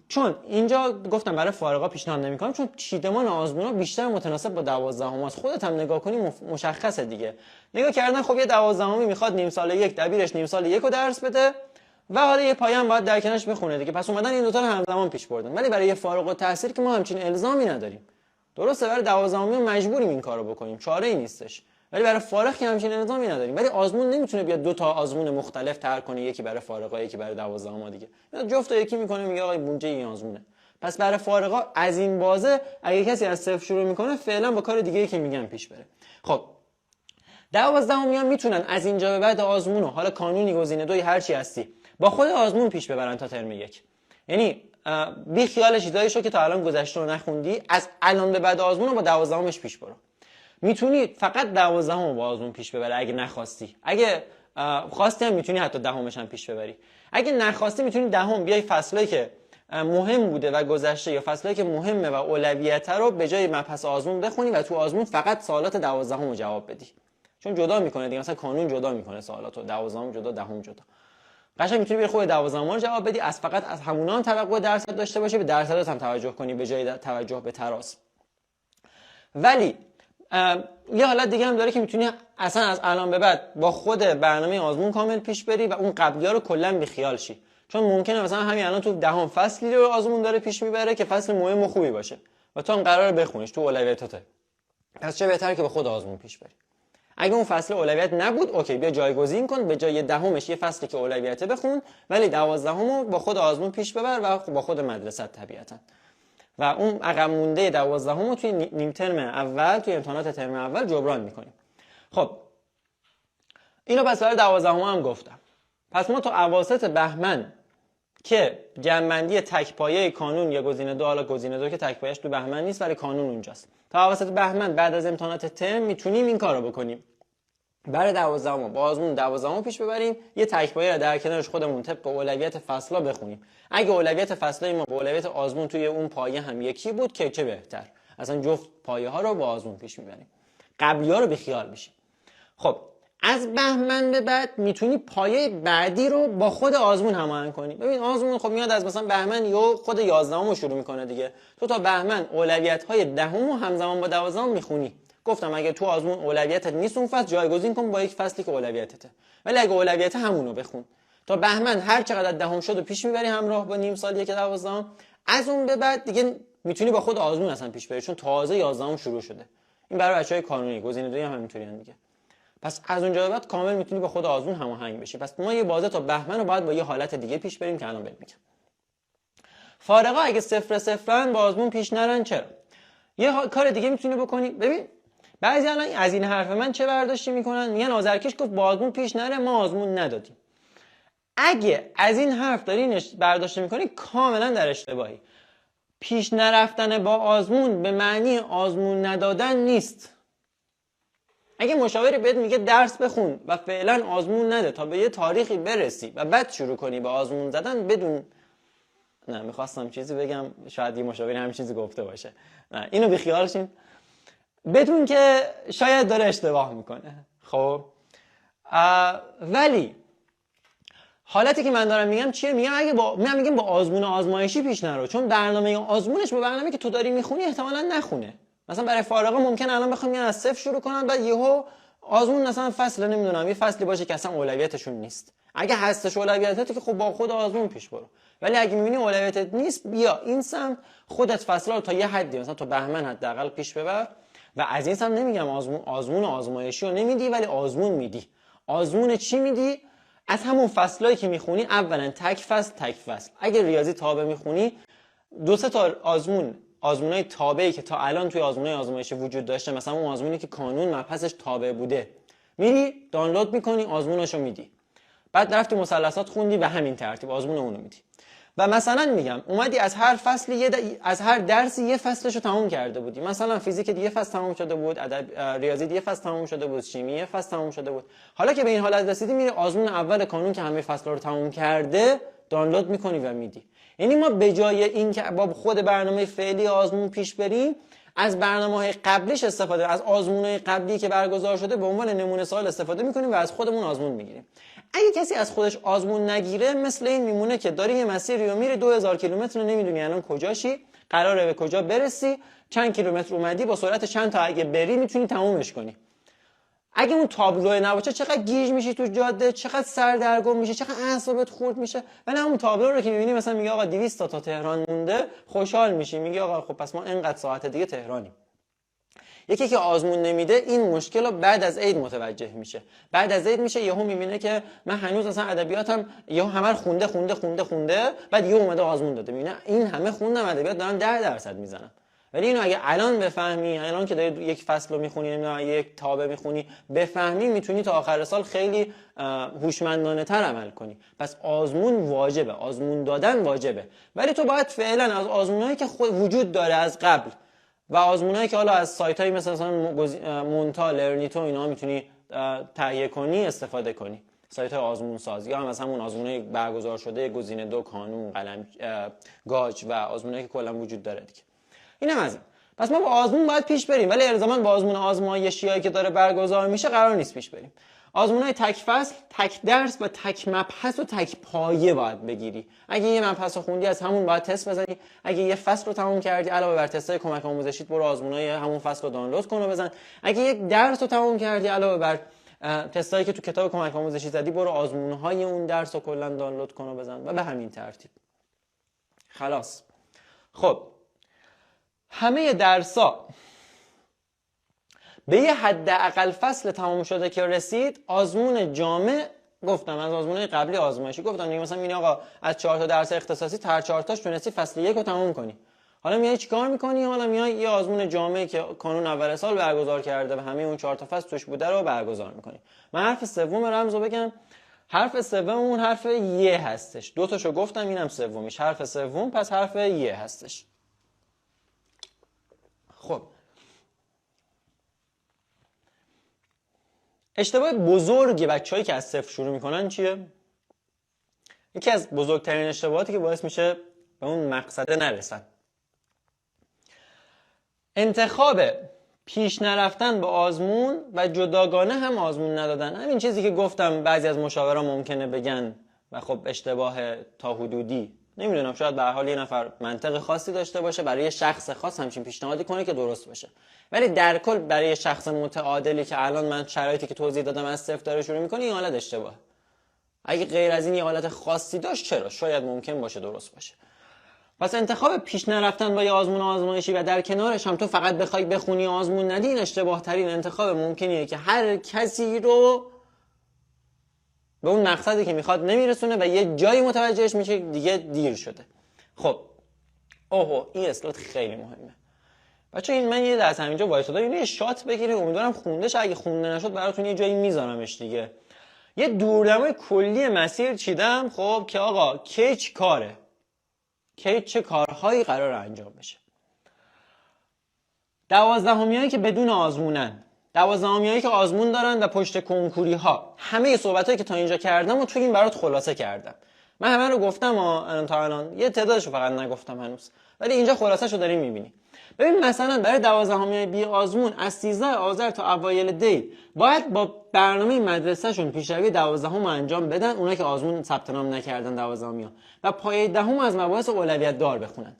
چون اینجا گفتم برای فارغا پیشنهاد نمیکنم، چون چیدمان آزمونا بیشتر متناسب با 12 است. خودت هم نگاه کنی مشخصه دیگه. نگاه کردن خب یه 12 میخواد نیم سال یک دبیرش نیم سال یک رو درس بده و حالا یه پایه هم باید در کنارش بخونه دیگه. پس اومدن این دو تا رو همزمان پیش بردن. ولی برای یه فارغ التحصیل که ما همچین الزامی نداریم. درسته برای 12 مجبوریم این کارو بکنیم، چاره‌ای نیستش. ولی برای فارغ که همچین الزامی نداریم. ولی آزمون نمیتونه بیاد دو تا آزمون مختلف طرح کنه، یکی برای فارغا یکی برای 12 دیگه. جفت یکی میکنه میگه آقا بونجه این آزمونه. پس برای فارغا از این بازه اگه کسی از صفر شروع میکنه فعلا با کار دیگه‌ای که میگم پیش بره. خب 12 میان میتونن از اینجا به بعد آزمونو، حالا کانونی گزینه دوی هر چی هستی، با خود آزمون پیش ببرن تا ترم یک. یعنی بی خیال چیزایی شو که تا الان گذشته رو نخوندی، از الان به بعد آزمونو با 12 پیش برو. میتونی فقط 12 رو با آزمون پیش ببری اگه نخواستی. اگه خواستی هم میتونی حتی 10 هم پیش ببری. اگه نخواستی میتونی 10 بیای فصلایی که مهم بوده و گذشته یا فصلایی که مهمه و اولویت رو به جای مبحث آزمون بخونی و تو آزمون فقط سوالات 12 رو جواب بدی. چون جدا میکنه دیگه، مثلا کانون جدا میکنه سوالاتو، 12 جدا 10 جدا. قشنگ میتونی بری خود 12 رو جواب بدی، از فقط از همونا هم توقع درصد داشته باشی، به درصدات هم توجه کنی به جای توجه به تراز. ولی یه حالت دیگه هم داره که میتونی اصلا از الان به بعد با خود برنامه آزمون کامل پیش بری و اون قبلی‌ها رو کلا بیخیال شی. چون ممکنه مثلا همین الان تو 10 فصلی رو آزمون داره پیش میبره که فصل مهم و خوبی باشه و تو هم قراره بخونیش تو اولویتاته. پس چه بهتره که به خود آزمون پیش بری. اگه اون فصل اولویت نبود اوکی، بیا جایگزین کن، به جای 10 یه فصلی که اولویته بخون، ولی 12 رو با خود آزمون پیش ببر و با خود مدرسه طبیعتا. و اون عقب مونده 12 رو توی نیم ترم اول، توی امتحانات ترم اول جبران میکنیم. خب اینو پس برای 12 هم گفتم. پس ما تا اواسط بهمن که جمع‌بندی تک پایه کانون یا گزینه دو، حالا گزینه دو که تک پایه‌اش تو بهمن نیست ولی کانون اونجاست، تا اواسط بهمن بعد از امتحانات ترم میتونیم این کارو بکنیم. برای 12 با آزمون 12 پیش ببریم، یه تک پایه رو در کنارش خودمون طبق اولویت فصلا بخونیم. اگه اولویت فصلای ما با اولویت آزمون توی اون پایه هم یکی بود که چه بهتر، اصلا جفت پایه ها رو با آزمون پیش میبریم، قبلی‌ها رو بیخیال بشیم. خب از بهمن به بعد میتونی پایه بعدی رو با خود آزمون هماهنگ کنی. ببین آزمون خب میاد از مثلا بهمن یا خود 11 رو شروع میکنه دیگه، تو تا بهمن اولویت‌های 10 رو همزمان با 12 میخونی. گفتم اگه تو آزمون اولویتت نیست اون فصل، جایگزین کن با یک فصلی که اولویتته. ولی اگه اولویت همونو بخون تا بهمن، هر چقدر 10 شد و پیش میبری همراه با نیم سال یک 12. از اون به بعد دیگه میتونی با خود آزمون اصلا پیش بری، چون تازه 11 شروع شده. این برای بچهای کانونی گزینه دوی هم همینطوریه دیگه. پس از اونجا به بعد کامل میتونی با خود آزمون هماهنگ بشی. پس ما یه بازه تا بهمن رو باید با یه حالت دیگه پیش بریم که الان بهت میگم. فارغا اگه 0 با آزمون پیش نرن چرا؟ یه کار دیگه میتونی بکنی. ببین بعضی الان از این حرف من چه برداشتی میکنن؟ میگن آذرکش گفت با آزمون پیش نره، ما آزمون ندادیم. اگه از این حرف داری برداشت میکنی کاملا در اشتباهی. پیش نرفتن با آزمون به معنی آزمون ندادن نیست. اگه مشاوری بهت میگه درس بخون و فعلا آزمون نده تا به یه تاریخی برسی و بعد شروع کنی به آزمون زدن بدون، نه میخواستم چیزی بگم شاید یه مشاوری همین چیزی گفته باشه، نه اینو بیخیال شین، بدون که شاید داره اشتباه میکنه. خب ولی حالتی که من دارم میگم چیه؟ میگم اگه میگم با آزمون آزمایشی پیش نرو، چون برنامه آزمونش با برنامه‌ای که تو داری میخونی احتمالاً نخونه. مثلا برای فارغا ممکن الان بخوام از صفر شروع کنن بعد یهو آزمون مثلا فصل نمیدونم یه فصلی باشه که اصلا اولویتشون نیست. اگه هستش اولویتت که خب با خود آزمون پیش برو، ولی اگه میبینی اولویتت نیست بیا این سم خودت فصلا رو تا یه حدی مثلا تا بهمن حداقل پیش ببر. و از این سم نمیگم آزمون آزمایشی رو نمیدی ولی آزمون میدی. آزمون چی میدی؟ از همون فصلایی که میخونی اولا تک فصل. اگه ریاضی تابع میخونی 2-3 تا آزمونای تابعی که تا الان توی آزمونای آزمایشی وجود داشته، مثلا اون آزمونی که کانون مبحثش تابع بوده میری دانلود میکنی آزموناشو میدی، بعد رفتی مثلثات خوندی و همین ترتیب آزمون اونو میدی. و مثلا میگم اومدی از هر فصلی از هر درسی یه فصلشو تموم کرده بودی، مثلا فیزیک دیگه فصل تموم شده بود، ریاضی دیگه فصل تموم شده بود، شیمی یه فصل تموم شده بود. حالا که به این حالت رسیدی میری آزمون اول کانون که همه فصل‌ها رو تموم کرده دانلود میکنی و میدی. یعنی ما به جای این که با خود برنامه فعلی آزمون پیش بریم از برنامه‌های قبلیش استفاده، از آزمون‌های قبلی که برگزار شده به عنوان نمونه سوال استفاده می‌کنیم و از خودمون آزمون می‌گیریم. اگه کسی از خودش آزمون نگیره مثل این میمونه که داری یه مسیری رو میری 2000 کیلومتر رو نمیدونی الان کجاشی، قراره به کجا برسی، چند کیلومتر اومدی، با سرعت چند تا اگه بری میتونی تمومش کنی. اگه اون تابلو نباشه چقدر گیج میشی تو جاده، چقدر سردرگم میشه، چقدر اعصابت خورد میشه. ولی همون تابلو رو که میبینی مثلا میگه آقا 200 تا تهران مونده، خوشحال میشی، میگه آقا خب پس ما اینقدر ساعت دیگه تهرانیم. یکی که آزمون نمیده این مشکل رو بعد از عید متوجه میشه. بعد از عید میشه یهو میبینه که من هنوز اصلا ادبیاتم یهو همه رو خونده، بعد یهو اومده آزمون داده، میبینه این همه خوندم ادبیات دارم 10% میزنم. ولی اینو اگه الان بفهمی، الان که داری یک فصل رو میخونی یا یک تابه میخونی بفهمی، میتونی تا آخر سال خیلی هوشمندانه تر عمل کنی. پس آزمون واجبه، آزمون دادن واجبه، ولی تو باید فعلا از آزمونایی که خود وجود داره از قبل و آزمونایی که حالا از سایتایی مثلا مونتا، لرنیتو اینا میتونی تهیه کنی استفاده کنی، سایت آزمون ساز، یا هم از همون آزمونای برگزار شده گزینه 2 کانون قلم گاج و آزمونایی که کلا وجود داره دیگه. اینم از این. پس ما با آزمون باید پیش بریم، ولی الزاما با آزمون آزمایشیایی که داره برگزار میشه قرار نیست پیش بریم. آزمونای تک فصل، تک درس و تک مبحث و تک پایه باید بگیری. اگه یه مبحث رو خوندی از همون باید تست بزنی. اگه یه فصل رو تموم کردی علاوه بر تستای کمک آموزشیت برو آزمونای همون فصل رو دانلود کن و بزن. اگه یک درس رو تموم کردی علاوه بر تستایی که تو کتاب کمک آموزشی زدی برو آزمونهای اون درس رو کلا دانلود کن و بزن و به همین ترتیب. خلاص. خب همه درس‌ها به یه حداقل فصل تمام شده که رسید، آزمون جامع گفتم از آزمونهای قبلی آزمایشی گفتم دیگه، مثلا میگه آقا از 4 تا درس اختصاصی هر 4 تاش تونستی فصل 1 رو تمام کنی. حالا میای چیکار میکنی؟ حالا میای یه آزمون جامعی که کانون اول سال برگزار کرده و همه اون 4 تا فصل توش بوده رو برگزار میکنی. من حرف سوم رمزو بگم. حرف سوممون حرف ی هستش. دو تاشو گفتم، اینم سومیش. حرف سوم پس حرف ی هستش. خب اشتباه بزرگی بچه‌هایی که از صفر شروع میکنن چیه؟ یکی از بزرگترین اشتباهاتی که باعث میشه به اون مقصد نرسن، انتخاب پیش نرفتن به آزمون و جداگانه هم آزمون ندادن. همین چیزی که گفتم بعضی از مشاوران ممکنه بگن و خب اشتباه تا حدودی، نمیدونم، شاید به هر حال یه نفر منطق خاصی داشته باشه برای شخص خاص همچین پیشنهادی کنه که درست باشه، ولی در کل برای شخص متعادلی که الان من شرایطی که توضیح دادم از صفر داره شروع میکنه این حالت اشتباه. اگه غیر از این یه حالت خاصی داشت چرا؟ شاید ممکن باشه درست باشه. پس انتخاب پیش نرفتن با یه آزمون آزمایشی و در کنارش هم تو فقط بخوای بخونی آزمون ندی، این اشتباه ترین انتخاب ممکنیه که هر کسی رو به اون مقصدی که میخواد نمیرسونه و یه جایی متوجهش میشه دیگه دیر شده. خب اوه این اسلات خیلی مهمه بچه. این من یه درس همینجا وایساده اینو یه شات بگیرید، امیدوارم خونده شه، اگه خونده نشد براتون یه جایی میذارمش دیگه. یه دورنمای کلی مسیر چیدم خب که آقا کی چه کاره، کی چه کارهایی قرار انجام بشه. 12میایی که بدون آزمونن، 12میایی که آزمون دارن و پشت کنکوری ها، همه صحبتایی که تا اینجا کردم و تو این برات خلاصه کردم. من همه رو گفتم تا الان، یه تعدادشو فقط نگفتم هنوز، ولی اینجا خلاصه‌شو داریم می‌بینی. ببین مثلا برای 12میای بی آزمون از 13 آذر تا اوایل دی باید با برنامه مدرسه‌شون پیشروی 12 انجام بدن، اونایی که آزمون ثبت نام نکردن 12می‌ها، و پایه دهم از مباحث اولویت دار بخونن.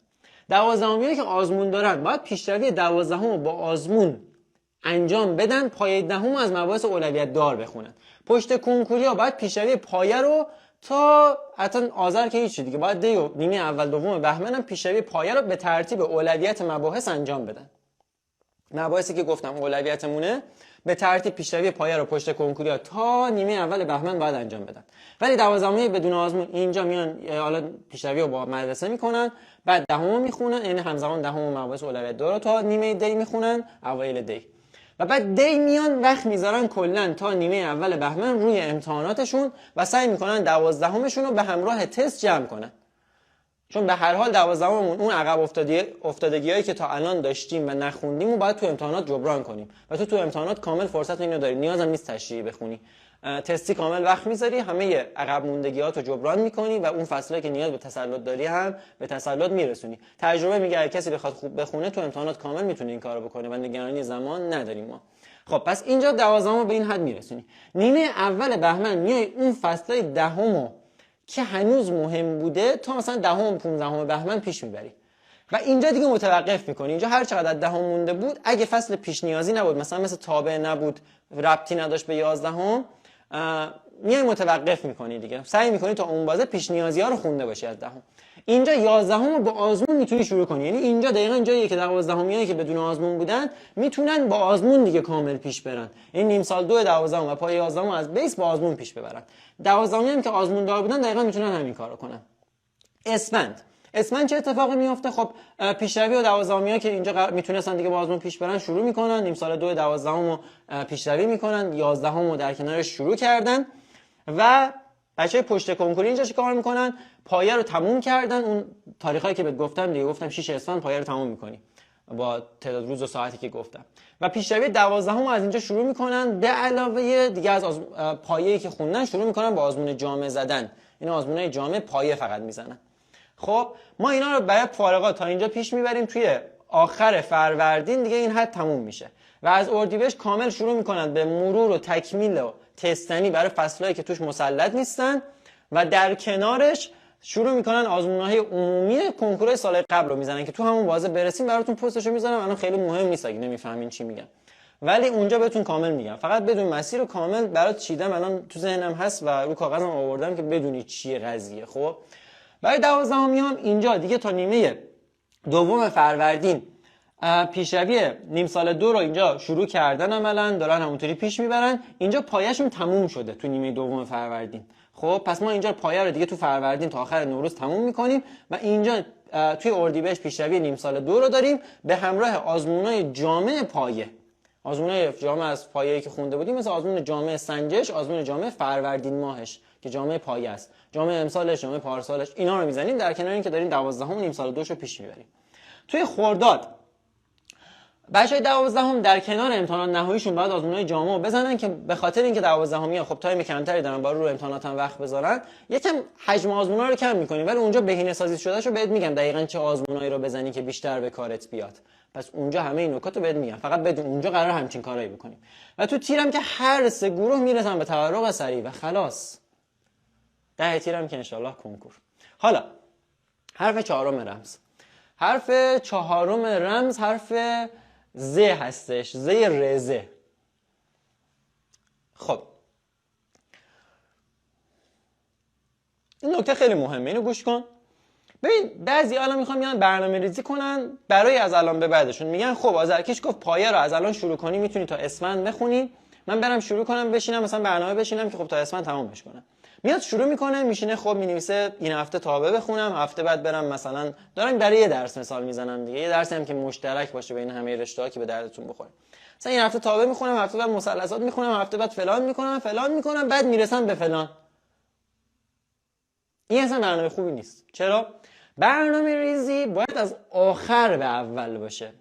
12میایی که آزمون دارن باید پیشروی 12 با آزمون انجام بدن، پایه دهم از مباحث اولویت دار بخونن. پشت کنکوریا باید پیشروی پایه رو تا حتی آذر که هیچی دیگه، باید دیگه نیمه اول دوم بهمن هم پیشروی پایه رو به ترتیب اولویت مباحث انجام بدن. مباحثی که گفتم اولویتمونه به ترتیب پیشروی پایه رو پشت کنکوریا تا نیمه اول بهمن باید انجام بدن. ولی 12میای بدون آزمون اینجا میان حالا پیشروی رو با مدرسه میکنن، بعد دهم میخونن، یعنی همزمان دهم مباحث اولویت دار رو تا نیمه دی میخونن اوایل دی، و بعد دی میان وقت میذارن کلا تا نیمه اول بهمن روی امتحاناتشون و سعی میکنن 12همشون رو به همراه تست جمع کنن. چون به هر حال 12مون اون عقب افتادگیایی که تا الان داشتیم و نخوندیم و باید تو امتحانات جبران کنیم و تو امتحانات کامل فرصت اینو داری، نیازم نیست تشریحی بخونی، تستی کامل وقت میذاری، همه عقب موندگیاتو جبران میکنی و اون فصلی که نیاز به تسلط داری هم به تسلط میرسونی. تجربه میگه اگه کسی بخواد خوب بخونه تو امتحانات کامل میتونه این کارو بکنه و نگرانی زمان نداریم ما. خب پس اینجا 12 به این حد میرسونی. نیمه اول بهمن میای اون فصلای دهمو که هنوز مهم بوده تا مثلا 10 15 بهمن پیش میبری و اینجا دیگه متوقف میکنی. اینجا هر چقدر از 10 مونده بود، اگه فصل پیش نیازی نبود، مثلا مثل تابع نبود، ربطی نداشت به 11، میای متوقف میکنی دیگه، سعی میکنی تا اون بازه پیش نیازی ها رو خونده باشی از 10. اینجا 11 با آزمون میتونی شروع کنی، یعنی اینجا دقیقاً جاییه که 12میایی که بدون آزمون بودن میتونن با آزمون دیگه کامل پیش برن، یعنی نیم سال 2 12 و پای 11 از بیس با آزمون پیش ببرن. 12می هم که آزمون دار بودن دقیقاً میتونن همین کارو کنن. اسفند چه اتفاقی میفته؟ خب پیشروی و 12می‌ها که اینجا میتونستن دیگه با آزمون پیش برن شروع میکنن، نیم سال 2 12 پیشروی میکنن، 11 در کنارش شروع کردن و بچه‌های پشت کنکوری اینجا چیکار میکنن؟ پایه رو تموم کردن. اون تاریخایی که بهت گفتم دیگه، گفتم 6 اسفند پایه رو تموم میکنی با تعداد روز و ساعتی که گفتم و پیشروی 12 از اینجا شروع میکنن. به علاوه دیگه از پایه‌ای که خوندن شروع میکنن با آزمون جامع زدن. این آزمونای جامع پایه فقط میزنن. خب ما اینا رو برای فارغات تا اینجا پیش میبریم. توی آخر فروردین دیگه این حد تموم میشه و از اردیبهشت کامل شروع میکنن به مرور و تکمیل و تستنی برای فصلایی که توش مسلط نیستن و در کنارش شروع میکنن آزمون‌های عمومی کنکور سال قبل رو میزنن که تو همون بازه برسیم براتون پستشو میذارم. الان خیلی مهم نیست اگه نمیفهمین چی میگم، ولی اونجا بهتون کامل میگم. فقط بدون مسیر رو کامل برات چیدم، الان تو ذهنم هست و رو کاغذم آوردم که بدونی چیه قضیه. خب برای 12می هم اینجا دیگه تا نیمه دوم فروردین پیشروی نیم سال 2 رو اینجا شروع کردن، عملا دارن همونطوری پیش میبرن. اینجا پایه‌شون تموم شده تو نیمه دوم فروردین. خب پس ما اینجا پایه رو دیگه تو فروردین تا آخر نوروز تموم میکنیم و اینجا توی اردیبهشت پیشروی نیم سال 2 رو داریم به همراه آزمونای جامع پایه. آزمونای جامع از پایه‌ای که خونده بودیم مثل آزمون جامع سنجش، آزمون جامع فروردین ماهش که جامع پایه است، جامع امسالش، جامع پارسالش، اینا رو میزنیم در کنار اینکه داریم 12 نیم سال 2 رو پیش میبریم. توی خرداد بچه‌های 12 در کنار امتحانات نهاییشون بعد آزمونای جامع رو بزنن که به خاطر اینکه 12می‌ها خب تایم کمتری دارن با رو امتحانات هم وقت بذارن، یکم حجم آزمونا رو کم می‌کنیم، ولی اونجا بهینه‌سازی شدهشو بهت میگم دقیقاً چه آزمونایی رو بزنی که بیشتر به کارت بیاد. پس اونجا همه این نکاتو بهت میگم، فقط بدون اونجا قرار همچین کارایی بکنیم. و تو تیرم که هر سه گروه میرسن به تورق سریع و خلاص. 10 تیرم که انشالله کنکور. حالا حرف چهارم رمز. حرف چهارم رمز حرف ز هستش، ز رزه. خب این نکته خیلی مهمه، اینو گوش کن. ببین بعضی الان میخوان میان برنامه ریزی کنن برای از الان به بعدشون. میگن خب آذرکش گفت پایه رو از الان شروع کنی، میتونی تا اسفند بخونی، من برم شروع کنم بشینم مثلا برنامه بشینم که خب تا اسفند تمومش کنم. میاد شروع میکنه، میشینه، خب مینویسه این هفته تابع بخونم، هفته بعد برم مثلا، دارم برای یه درس مثال میزنم دیگه، یه درسی هم که مشترک باشه بین همه رشته‌ها که به دردتون بخوره. مثلا این هفته تابع میخونم، هفته بعد مثلثات میخونم، هفته بعد فلان میکنم، بعد میرسم به فلان. این اصلا برنامه خوبی نیست. چرا؟ برنامه ریزی باید از آخر به اول باشه.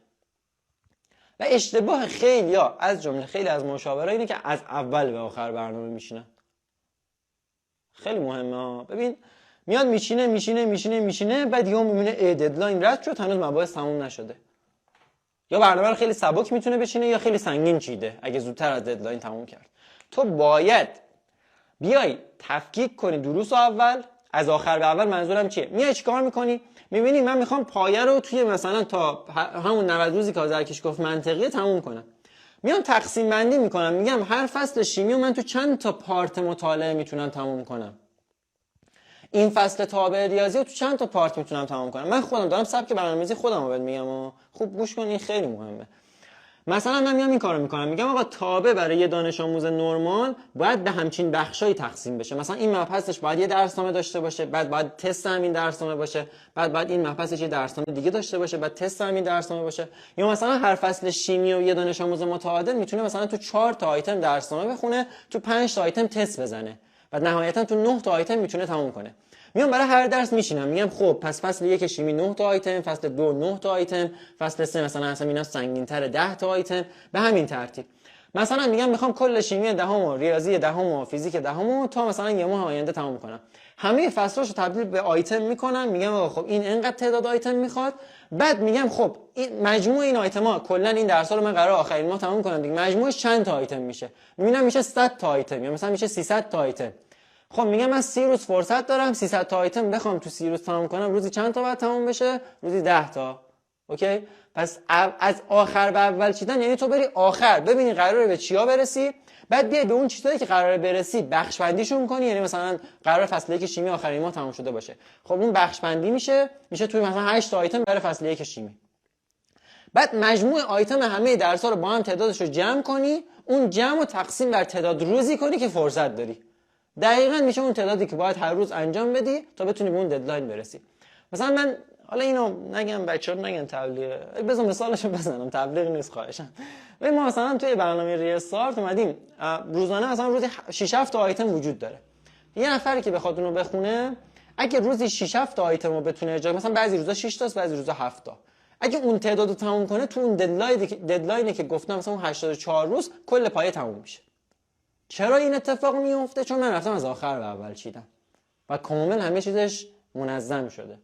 و اشتباه خیلی‌ها از جمله خیلی از مشاورا اینه که از اول به آخر برنامه میشینن. خیلی مهمه ها. ببین میاد میشینه بعد یهو میبینه ددلاین رد شد، هنوز مباحث تموم نشده. یا برنامه رو خیلی سبک میتونه بشینه یا خیلی سنگین چیده اگه زودتر از ددلاین تموم کرد. تو باید بیای تفکیک کنی دروس اول از آخر به اول. منظورم چیه؟ میای چیکار میکنی؟ میبینی من میخوام پایه رو توی مثلا تا همون 90 روزی که آذرکش گفت منطقیه تموم کنم. میام تقسیم بندی میکنم، میگم هر فصل شیمی رو من تو چند تا پارت مطالعه میتونم تموم کنم. این فصل تابع ریاضی رو تو چند تا پارت میتونم تموم کنم. من خودم دارم سبک برنامه‌ریزی خودم رو بهت میگم، خوب گوش کن، این خیلی مهمه. مثلا من میام این کارو میکنم، میگم آقا تابع برای یه دانش آموز نرمال باید به همچین بخشایی تقسیم بشه. مثلا این مبحثش باید یه درسنامه داشته باشه، بعد باید تست همین درسنامه باشه، بعد این مبحثش یه درسنامه دیگه داشته باشه، بعد تست همین درسنامه باشه. یا مثلا هر فصل شیمی و یه دانش آموز متعادل میتونه مثلا تو 4 تا آیتم درسنامه بخونه، تو 5 تا آیتم تست بزنه، بعد نهایتا تو 9 تا آیتم میتونه تموم کنه. میام برای هر درس میشینم میگم خب پس فصل 1 شیمی 9 تا آیتم، فصل 2 9 تا آیتم، فصل 3 مثلا اینا سنگین‌تر 10 تا آیتم، به همین ترتیب. مثلا میگم میخوام کل شیمی دهم و ریاضی دهم و فیزیک دهم تا مثلا یه ماه آینده تمام کنم. همه فصلاشو تبدیل به آیتم میکنم، میگم خب این انقدر تعداد آیتم میخواد. بعد میگم خب این مجموع این آیتما کلا این درس‌ها رو من قرار آخرین ماه تمام کنم دیگه، مجموعش چند تا آیتم میشه؟ میبینم میشه 100 تا آیتم یا مثلا میشه 300 تا آیتم. خب میگم من 30 روز فرصت دارم، 300 تا آیتم بخوام تو 30 روز تمام کنم، روزی چند تا باید تمام بشه؟ روزی 10 تا. اوکی؟ پس از آخر به اول چیدن یعنی تو بری آخر ببینی قراره به چیا برسی، بعد بیای به اون چیزایی که قراره برسی بخش بندیشون کنی. یعنی مثلا قرار فصل 1 شیمی آخرین ماه تمام شده باشه، خب اون بخش بندی میشه توی مثلا 8 تا آیتم برای فصل 1 شیمی. بعد مجموع آیتم همه درس‌ها رو با هم تعدادش رو جمع کنی، اون جمع رو تقسیم بر تعداد روزی کنی که فرصت داری. دقیقاً میشه اون تعدادی که باید هر روز انجام بدی تا بتونی به اون ددلاین برسی. مثلا من حالا اینو نگم بچه‌ها نگن تبلیغ، بذار مثالشو بزنم، تبلیغ نیست خواهشم. ببین ما مثلا توی برنامه ریستارت اومدیم روزانه مثلا روزی 6 7 تا آیتم وجود داره. یه نفری که بخواد اونو بخونه اگه روزی 6 7 تا آیتم رو بتونه اجرا، مثلا بعضی روزا 6 تاست بعضی روزا 7 تا، اگه اون تعداد رو تموم کنه تو اون ددلاینی که گفتم مثلا اون 84 روز کل پایه تموم میشه. چرا این اتفاق میفته؟ چون من رفتم از آخر به اول چیدم و کامل همه چیزش منظم شده.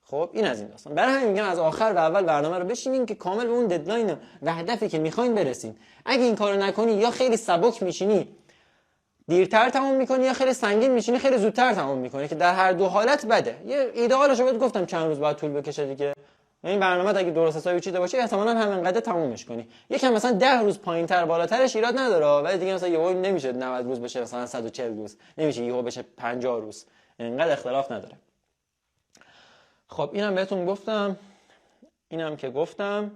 خب این از این داستان. برای همین میگم از آخر به اول برنامه رو بشینین که کامل به اون ددلاین و هدفی که میخواین برسین. اگه این کارو نکنی یا خیلی سبک میشینی دیرتر تموم میکنی یا خیلی سنگین میشینی خیلی زودتر تموم میکنی که در هر دو حالت بده. یه ایدئالش رو بهت گفتم چند روز باید طول بکشه دیگه. این برنامه اگه درست حسابی چیده باشه احتمالاً همینقدر تمومش کنی. یکم مثلا 10 روز پایینتر بالاترش ایراد نداره، ولی دیگه مثلا یهو نمیشه 90 روز بشه مثلا 140 روز، نمیشه یهو بشه 50 روز. اینقدر اختلاف نداره. خب اینم بهتون گفتم، اینم که گفتم.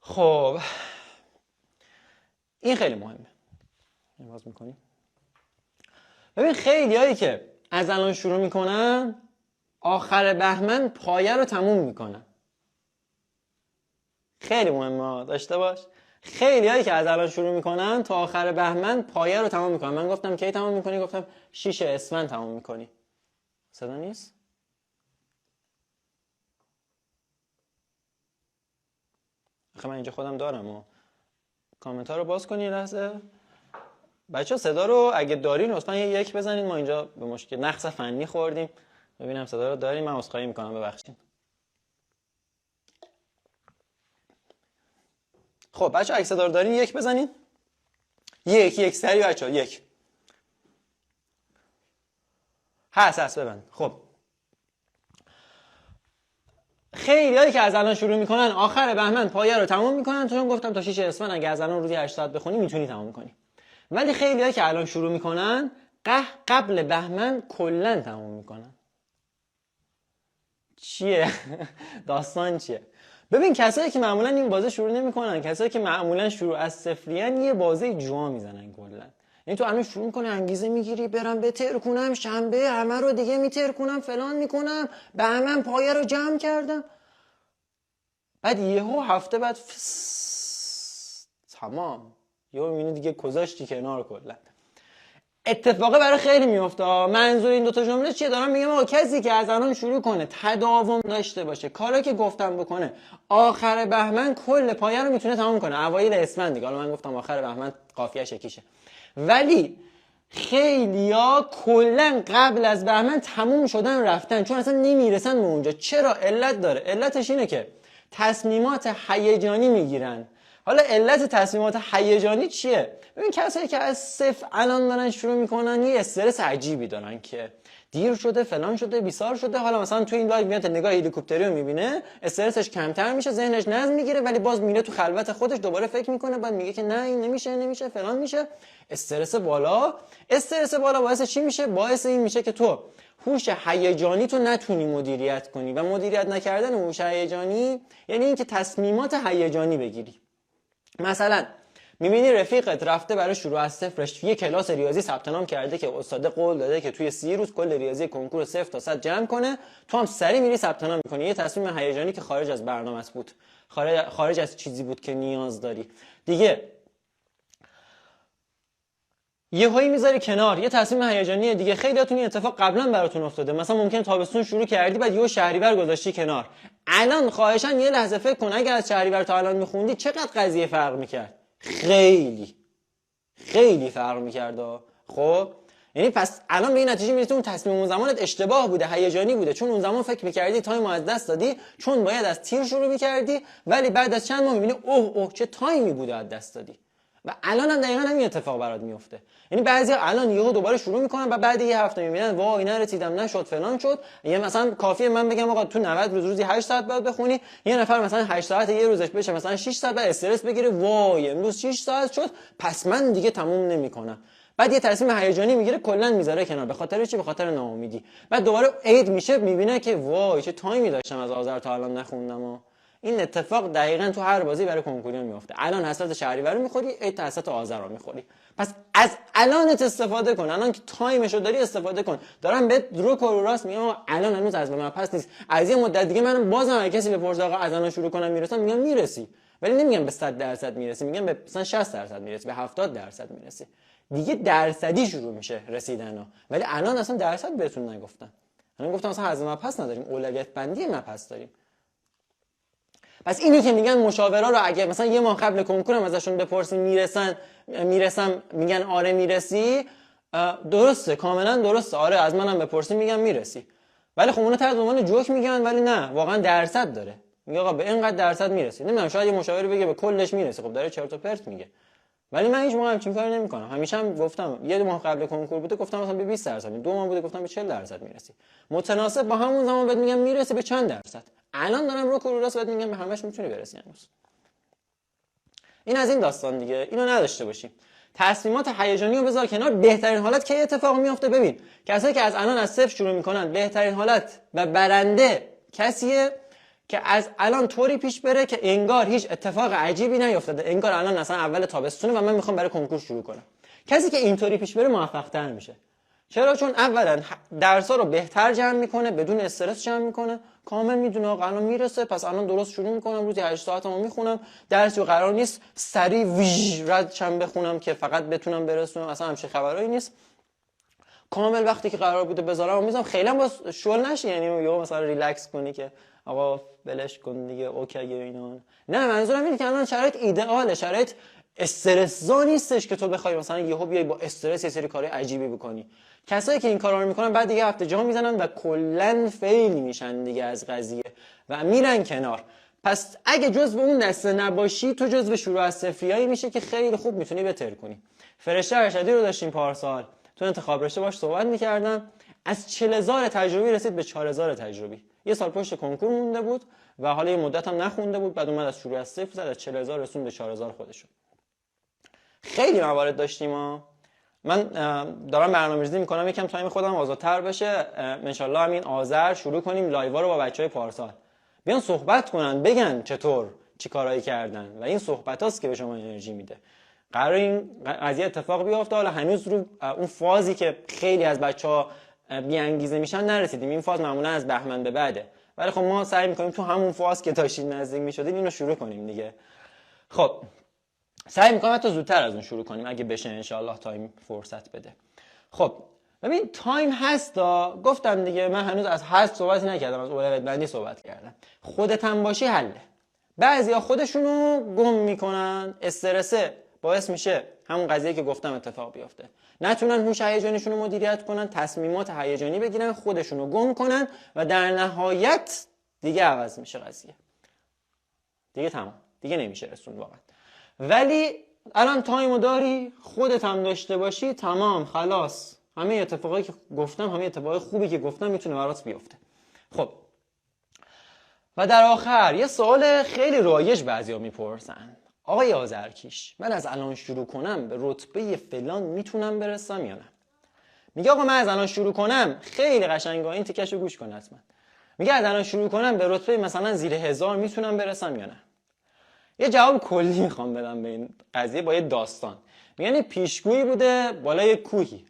خب این خیلی مهمه. باز میکنیم. ببین خیلیایی که از الان شروع میکنن آخر بهمن پایه رو تموم میکنن. خیلی مهمه داشته باش. خیلیایی که از الان شروع میکنن تا آخر بهمن پایه رو تمام میکنن. من گفتم کی تمام میکنی؟ گفتم 6 اسفند تمام میکنی. صدا نیست؟ آخه من اینجا خودم دارم و کامنت ها رو باز کنی یه لحظه. بچه صدا رو اگه دارین لطفا یه یک بزنین، ما اینجا به مشکل نقص فنی خوردیم. ببینم صدا رو دارین، من عذرخواهی میکنم ببخشید. خب بچه اگه صدا رو دارین یک بزنین. یک سری بچه یک هست ببند. خب خیلی هایی که از الان شروع میکنن آخر بهمن پایه رو تموم میکنن، چون گفتم تا 6 اسفند اگه از الان روزی 8 ساعت بخونی میتونی تموم کنی. ولی خیلی هایی که الان شروع میکنن قبل بهمن کلا تموم میکنن. چیه؟ داستان چیه؟ ببین کسایی که معمولا این بازه شروع نمیکنن، کسایی که معمولا شروع از صفریان یه بازه جوا میزنن کلا. یعنی تو الان شروع میکنی انگیزه میگیری برم بتر کنم، شنبه همه رو دیگه میتر کنم، فلان میکنم، بهمن پایه رو جمع کردم، بعد یهو هفته بعد تمام یهو میبینی دیگه گذاشتی کنار کلا. اتفاقه برای خیلی میفته. منظور این دوتا جمله چیه؟ دارم میگم آقا کسی که از الان شروع کنه تداوم داشته باشه کاری که گفتم بکنه آخر بهمن کل پایه رو میتونه تمام کنه. اوایل اسفند دیگه، حالا من گفتم آخر بهمن قافیه‌اش یکیشه، ولی خیلیا کلا قبل از بهمن تموم شدن رفتن چون اصلا نمیرسن به اونجا. چرا؟ علت داره. علتش اینه که تصمیمات هیجانی میگیرن. حالا علت تصمیمات هیجانی چیه؟ ببین کسایی که از صفر الان دارن شروع میکنن یه استرس عجیبی دارن که دیر شده، فلان شده، بیسار شده. حالا مثلا تو این لایو میاد نگاه هلیکوپتری رو میبینه، استرسش کمتر میشه، ذهنش نظم میگیره، ولی باز میره تو خلوت خودش دوباره فکر میکنه، بعد میگه که نه این نمیشه فلان میشه. استرس بالا باعث چی میشه؟ باعث این میشه که تو هوش هیجانی تو نتونی مدیریت کنی و مدیریت نکردن هوش هیجانی یعنی اینکه تصمیمات هیجانی بگیری. مثلا میبینی رفیقت رفته برای شروع از صفرش یه کلاس ریاضی ثبت نام کرده که استاد قول داده که توی 30 روز کل ریاضی کنکور 0 تا 100 جمع کنه، تو هم سری میری ثبت نام میکنی. یه تصمیم هیجانی که خارج از برنامه‌ات بود، خارج از چیزی بود که نیاز داری دیگه. یهویی میذاری کنار یه تصمیم هیجانی دیگه. خیلیاتون این اتفاق قبلا براتون افتاده، مثلا ممکن تابستون شروع کردی بعد یهو شهریور گذاشتی کنار. الان خواهشاً یه لحظه فکر کن اگه از شهریور تا الان میخوندی چقدر قضیه فرق میکرد. خیلی فرق میکرد. خب یعنی پس الان به این نتیجه میرسی اون تصمیم اون زمانت اشتباه بوده، هیجانی بوده، چون اون زمان فکر میکردی تایم از دست دادی، چون باید از تیر شروع میکردی، ولی بعد از چند ماه میبینی اوه چه تایمی بوده از دست دادی. و الان هم دقیقاً همین اتفاق برات میفته. یعنی بعضیا الان یهو دوباره شروع میکنن و بعد یه هفته میبینن وای نرسیدم، نشد، فلان شد. یه مثلا کافیه من بگم آقا تو 90 روزی 8 ساعت باید بخونی، یه نفر مثلا 8 ساعت یه روزش بشه مثلا 6 ساعت، بعد استرس بگیره وای امروز 6 ساعت شد پس من دیگه تموم نمیکنم. بعد یه تصمیم هیجانی میگیره کلا میذاره کنار. به خاطر چی؟ به خاطر ناامیدی. بعد دوباره عید میشه میبینه که وای چه تایمی داشتم از آذر تا الان نخوندم. این اتفاق دقیقاً تو هر بازی برای کنکوری میفته. الان حسرت شهریور رو میخوری، عید حسرت آذر رو میخوری. پس از الانت استفاده کن. الان که تایمشو داری استفاده کن. دارم بهت رو و راست میگم الان هنوز از من پس نیست. از یه مدت دیگه منم بازم هر کسی بپرسه آقا از الان شروع کنم میرسم، میگم میرسی. ولی نمیگم به 100% میرسی، میگم به مثلا 60% میرسی، به 70% میرسی. دیگه درصدی شروع میشه رسیدنا. ولی الان اصلا درصد بهتون نگفتم. الان گفتم مثلا از مبحث نداریم، اولویت بندی مبحث داریم. پس اینی که میگن مشاورا رو اگه مثلا یه ماه قبل کنکورم ازشون بپرسی میرسم میگن آره میرسی، درسته، کاملا درسته، آره از منم بپرسی میگم میرسی. ولی خب اونها تحت عنوان جوک میگن، ولی نه واقعا درصد داره. میگه آقا به اینقدر درصد میرسی. نمیدونم شاید یه مشاوری بگه به کلش میرسی، خب داره چرت و پرت میگه. ولی من هیچ موقع همچین کاری نمیکنم. همیشه هم گفتم یه ماه قبل کنکور بوده گفتم مثلا به 20%، 2 ماه بوده گفتم به 40% میرسی. متناسب با همون زمان بهت میگم میرسی به چند درصد. الان دارم رو راست بهت میگم به همش میتونی برسی هنوز. این از این داستان دیگه. اینو نداشته باشیم. تصمیمات هیجانی رو بذار کنار. بهترین حالت که اتفاق میفته، ببین کسایی که از الان از صفر شروع میکنن، بهترین حالت و برنده کسیه که از الان طوری پیش بره که انگار هیچ اتفاق عجیبی نیفتاده، انگار الان مثلا اول تابستونه و من میخوام برای کنکور شروع کنم. کسی که اینطوری پیش بره موفق تر میشه. چرا؟ چون اولا درس‌ها رو بهتر جمع میکنه، بدون استرس جمع میکنه، کامل میدونه آقا الان میرسه پس الان درست شروع میکنم، روزی 8 ساعتمو میخونم، درسی قرار نیست سریع رد شم بخونم که فقط بتونم برسونم، اصلا همچین خبرایی نیست. کامل وقتی که قرار بوده بذارم میذارم، خیلی با شل نشی، یعنی یا مثلا ریلکس کنی که آقا ولش کن دیگه اوکی اینا. نه منظورم اینه که الان شرایط ایدئاله، شرایط استرس زا نیستش که تو بخوای مثلا یهو بیای با استرس یه سری کارهای عجیبی بکنی. کسایی که این کارا رو میکنن بعد دیگه هفته جا میزنن و کلا فیل میشن دیگه از قضیه و میرن کنار. پس اگه جزو اون دسته نباشی، تو جزو شروع از صفریایی میشه که خیلی خوب میتونی بتر کنی. فرشته ارشدی رو داشتیم پارسال، تو انتخاب رشته باش صحبت میکردم، از 40,000 تجربی رسید به 4,000 تجربی. یه سال پشت کنکور مونده بود و حالا یه مدت هم نخونده بود، بعد اومد از شروع از صفر زد، از 40,000 رسون به 4,000 خودشون. خیلی موارد داشتیم من دارم برنامه‌ریزی میکنم یکم تایم خودم آزادتر بشه، ان شاءالله همین آذر شروع کنیم لایوها رو با بچهای پارسال، بیان صحبت کنن، بگن چطور چی کارایی کردن و این صحبتاست که به شما انرژی میده. قرار این قضیه اتفاق بیفته. حالا هنوز رو اون فازی که خیلی از بچه‌ها بی انگیزه میشن نرسیدیم، این فاز معمولا از بهمن به بعده، ولی خب ما سعی میکنیم تو همون فاز که داشتیم نزدیک میشدیم اینو شروع کنیم دیگه. خب سعی میکنم حتی زودتر از اون شروع کنیم اگه بشه انشالله تایم فرصت بده. خب ببین تایم هستا، گفتم دیگه من هنوز از هست صحبتی نکردم، از اولویت بندی صحبت کردم. خودت هم باشی حله. بعضیا خودشونو گم میکنن، استرسه باعث میشه همون قضیه که گفتم اتفاق بیفته، نتونن هوش هیجانیشون رو مدیریت کنن، تصمیمات هیجانی بگیرن، خودشونو گم کنن و در نهایت دیگه عوض میشه قضیه، دیگه تمام، دیگه نمیشه رسون واقعا. ولی الان تایمو داری، خودت هم داشته باشی، تمام خلاص، همه اتفاقایی که گفتم، همه اتفاقای خوبی که گفتم میتونه برات بیفته. خب و در آخر یه سوال خیلی رایج بعضیا میپرسن، آقای آذرکیش من از الان شروع کنم به رتبه فلان میتونم برسم یا نه؟ میگه آقا من از الان شروع کنم، خیلی قشنگه این تیکشو گوش کن حتما. میگه از الان شروع کنم به رتبه مثلا زیر 1000 میتونم برسم یا نه؟ یه جواب کلی میخوام بدم به این قضیه با یه داستان. میگن پیشگویی بوده بالای کوهی،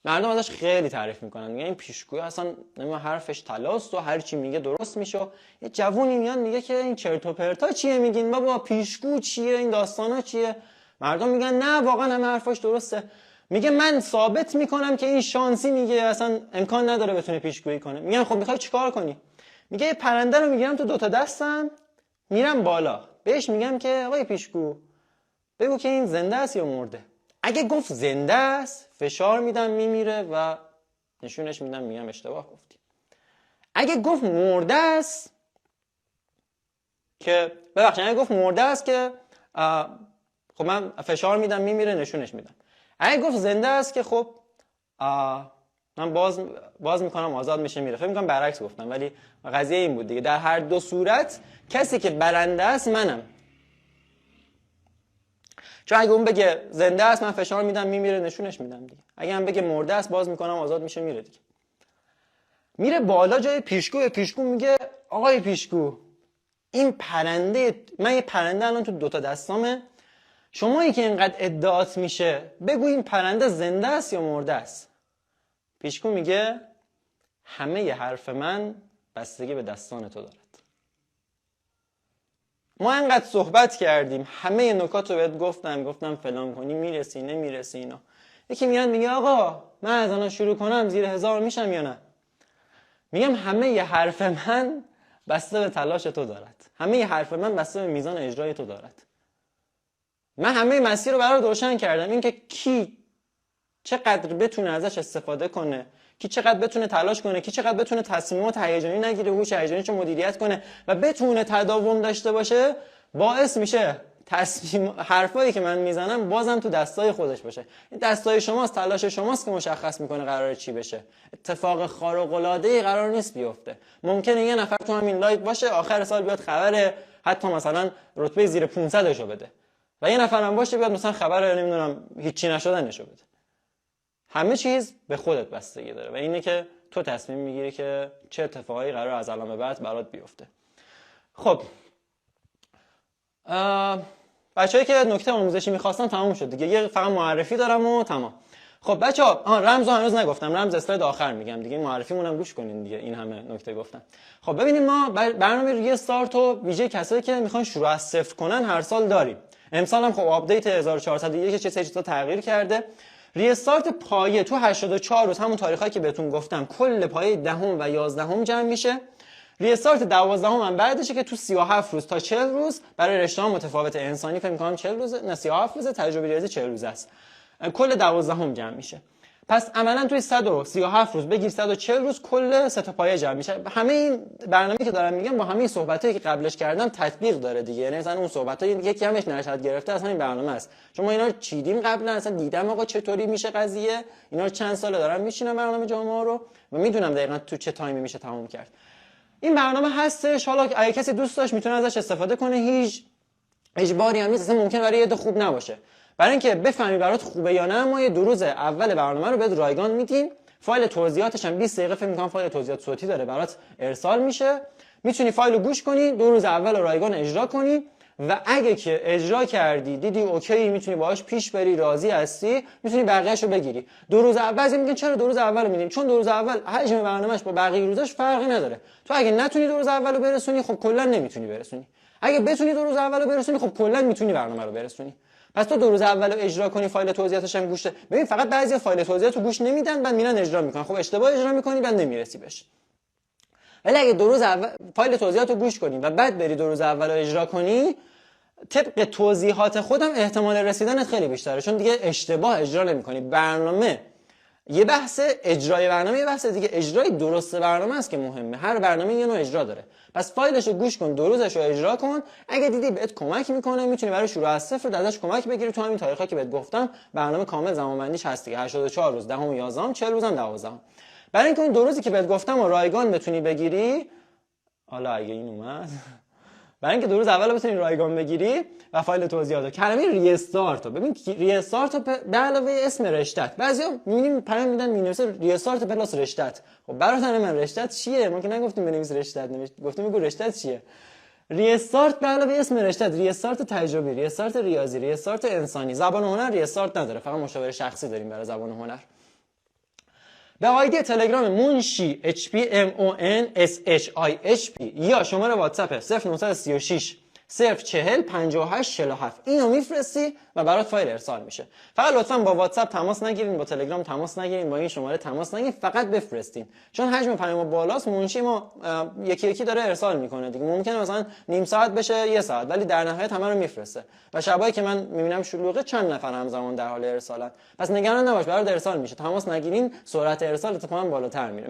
مردم ازش خیلی تعریف میکنن، میگن این پیشگویی اصلا نمیدونم حرفش طلاست و هر چی میگه درست میشه. یه جوونی میاد میگه که این چرت و پرتا چیه میگین بابا، پیشگو چیه، این داستانا چیه؟ مردم میگن نه واقعا همه حرفاش درسته. میگه من ثابت میکنم که این شانسی میگه اصلا امکان نداره بتونه پیشگویی کنه. میگن خب میخوای چیکار کنی؟ میگه یه پرنده رو میگیرم تو دوتا دستم میرم بالا، بهش میگم که آقای پیشگو بگو که این زنده است یا مرده. اگه گفت زنده است فشار میدم میمیره و نشونش میدم میگم اشتباه گفتی. اگه گفت مرده است که ببخشید اگه گفت مرده است که خب من فشار میدم میمیره نشونش میدم. اگه گفت زنده است که خب من باز میکنم آزاد میشه میره. فکر میکنم برعکس گفتم ولی قضیه این بود دیگه. در هر دو صورت کسی که برنده است منم. چون اگه اون بگه زنده است من فشار میدم میمیره نشونش میدم دیگه. اگه هم بگه مرده است باز میکنم آزاد میشه میره دیگه. میره بالا جای پیشگو. پیشگو میگه آقای پیشگو این پرنده، من یه پرنده الان تو دوتا دستامه، شمایی که اینقدر ادعات میشه بگو این پرنده زنده است یا مرده است. پیشگو میگه همه ی حرف من بستگی به دستان تو دارد. ما اینقدر صحبت کردیم، همه نکات رو بهت گفتم فلان کنی میرسی نمیرسی اینا. یکی میاد میگه آقا من از الان شروع کنم زیر 1000 میشم یا نه؟ میگم همه ی حرف من بسته به تلاش تو دارد. همه ی حرف من بسته به میزان اجرای تو دارد. من همه مسیر رو برات روشن کردم، اینکه کی چقدر بتونه ازش استفاده کنه، کی چقدر بتونه تلاش کنه، کی چقدر بتونه تصمیمات هیجانی نگیره، هوش هیجانیشو مدیریت کنه و بتونه تداوم داشته باشه، باعث میشه حرفایی که من میزنم بازم تو دستای خودش باشه. این دستای شماست، تلاش شماست که مشخص میکنه قراره چی بشه. اتفاق خارق العاده ای قرار نیست بیفته. ممکنه یه نفر تو همین لایو باشه آخر سال بیاد خبر حتی مثلا رتبه زیر 500 شو بده و یه نفر هم باشه بیاد مثلا خبر نمیدونم هیچی نشدنشو بده. همه چیز به خودت بستگی داره و اینه که تو تصمیم میگیری که چه اتفاقایی قرار از الان به بعد برات بیفته. خب بچه‌ای که نکته آموزشی می‌خواستن تموم شد دیگه. یه فقط معرفی دارم و تمام. خب بچه‌ها رمزو هنوز نگفتم، رمز اسلاید آخر میگم دیگه. معرفیمون هم گوش کنین دیگه، این همه نکته گفتم. خب ببینید ما برنامه ریستارت و ویژه کسایی که میخوان شروع از صفر کنن هر سال داریم. امسال هم خب آپدیت 1401 چه چیزا تغییر کرده. ریستارت پایه تو 84 روز همون تاریخایی که بهتون گفتم کل پایه دهم و 11 جمع میشه. ریستارت 12 هم بعدشه که تو 37 روز تا 40 روز برای رشته‌ها متفاوت. انسانی فکر می‌کنم 40 روزه، نه 37 روزه، تجربه ریاضی 40 روز است. کل 12 جمع میشه. پس عملاً توی 137 روز بگیر 140 روز کل سه تا پایه جمع میشه. همه این برنامه‌ای که دارم میگم با همه صحبتایی که قبلش کردم تطبیق داره دیگه. یعنی مثلا اون صحبت‌ها یکی همش نشد گرفته از همین برنامه است. چون ما اینا رو چیدیم قبلا، اصلا دیدم آقا چطوری میشه قضیه. اینا رو چند ساله دارم میشینم برنامه جامعه رو و میدونم دقیقاً تو چه تایمی میشه تموم کرد. این برنامه هستش، حالا اگه کسی دوست داشت میتونه ازش استفاده کنه، هیچ اجباری هم نیست. اصلا ممکنه برای یه خوب نباشه. برای اینکه بفهمی برات خوبه یا نه ما یه 2 روز اول برنامه رو بهت رایگان میدیم. فایل توضیحاتش هم 20 دقیقه فکر می‌کنم فایل توضیحات صوتی داره برات ارسال میشه. میتونی فایل رو گوش کنی، 2 روز اول رایگان اجرا کنی و اگه که اجرا کردی دیدی اوکی میتونی باهاش پیش بری، راضی هستی، میتونی بقیه‌شو بگیری. 2 روز اول میگن چرا 2 روز اول رو میدیم؟ چون 2 روز اول حجم برنامه‌اش با بقیه روزاش فرقی نداره. تو اگه نتونی 2 روز اول رو برسونی خب کلا نمیتونی برسونی. اگه بتونی 2 روز اول رو برسونی خب کلا میتونی برنامه رو برسونی. پس تو 2 روز اول رو اجرا کنی، فایل توضیحاتش هم گوش. ببین فقط بعضی فایل توضیحاتو گوش نمیدن بعد میرن اجرا میکنن. خب اشتباه اجرا میکنی بعد نمیرسی بهش. ولی اگه 2 روز اول فایل توضیحاتو گوش کنی و بعد بری 2 روز اول رو اجرا کنی، طبق توضیحات خودم احتمال رسیدنت خیلی بیشتره، چون دیگه اشتباه اجرا نمی‌کنی. برنامه یه بحث، اجرای برنامه یه بحث دیگه. اجرای درست برنامه است که مهمه. هر برنامه یه نوع اجرا داره. پس فایلشو گوش کن، 2 روزشو اجرا کن. اگه دیدی بهت کمک میکنه میتونی برای شروع از صفر ازش کمک بگیری. تو همین تاریخا که بهت گفتم برنامه کامل زمانبندیش هست دیگه. 84 روز، 10 و 11، 40 روزم 12. برای اینکه اون 2 روزی که بهت گفتم و رایگان بتونی بگیری، حالا اگه این اومد برای اینکه 2 روز اول بتونی رایگان بگیری و فایل توضیحات کلمه ریستارت. ببین ریستارت به علاوه اسم رشتهت، بعضیا میبینیم پیام میدن مینویسه ریستارت پلاس رشتهت. خب برادر من رشتهت چیه؟ ما که نگفتیم بنویس رشتهت، گفتیم بگو رشتهت چیه. ریستارت به علاوه اسم رشتهت، ریستارت تجربی، ریستارت ریاضی، ریستارت انسانی. زبان هنر ریستارت نداره، فقط مشاور شخصی داریم برای زبان هنر. به آیدی تلگرام منشی HPMONSHIHP یا شماره واتساپ 0936 040 58 47 اینو میفرستی و برات فایل ارسال میشه. فقط لطفا با واتساپ تماس نگیرین، با تلگرام تماس نگیرین، با این شماره تماس نگیرین، فقط بفرستین. چون حجم پیام بالاست، منشی ما یکی یکی داره ارسال میکنه دیگه. ممکنه مثلا نیم ساعت بشه 1 ساعت، ولی در نهایت همه رو میفرسته. و شبایی که من میبینم شلوغه چند نفر همزمان در حال ارسالن. پس نگران نباش، برات ارسال میشه. تماس نگیرین، سرعت ارسال اتفاقا بالاتر میره.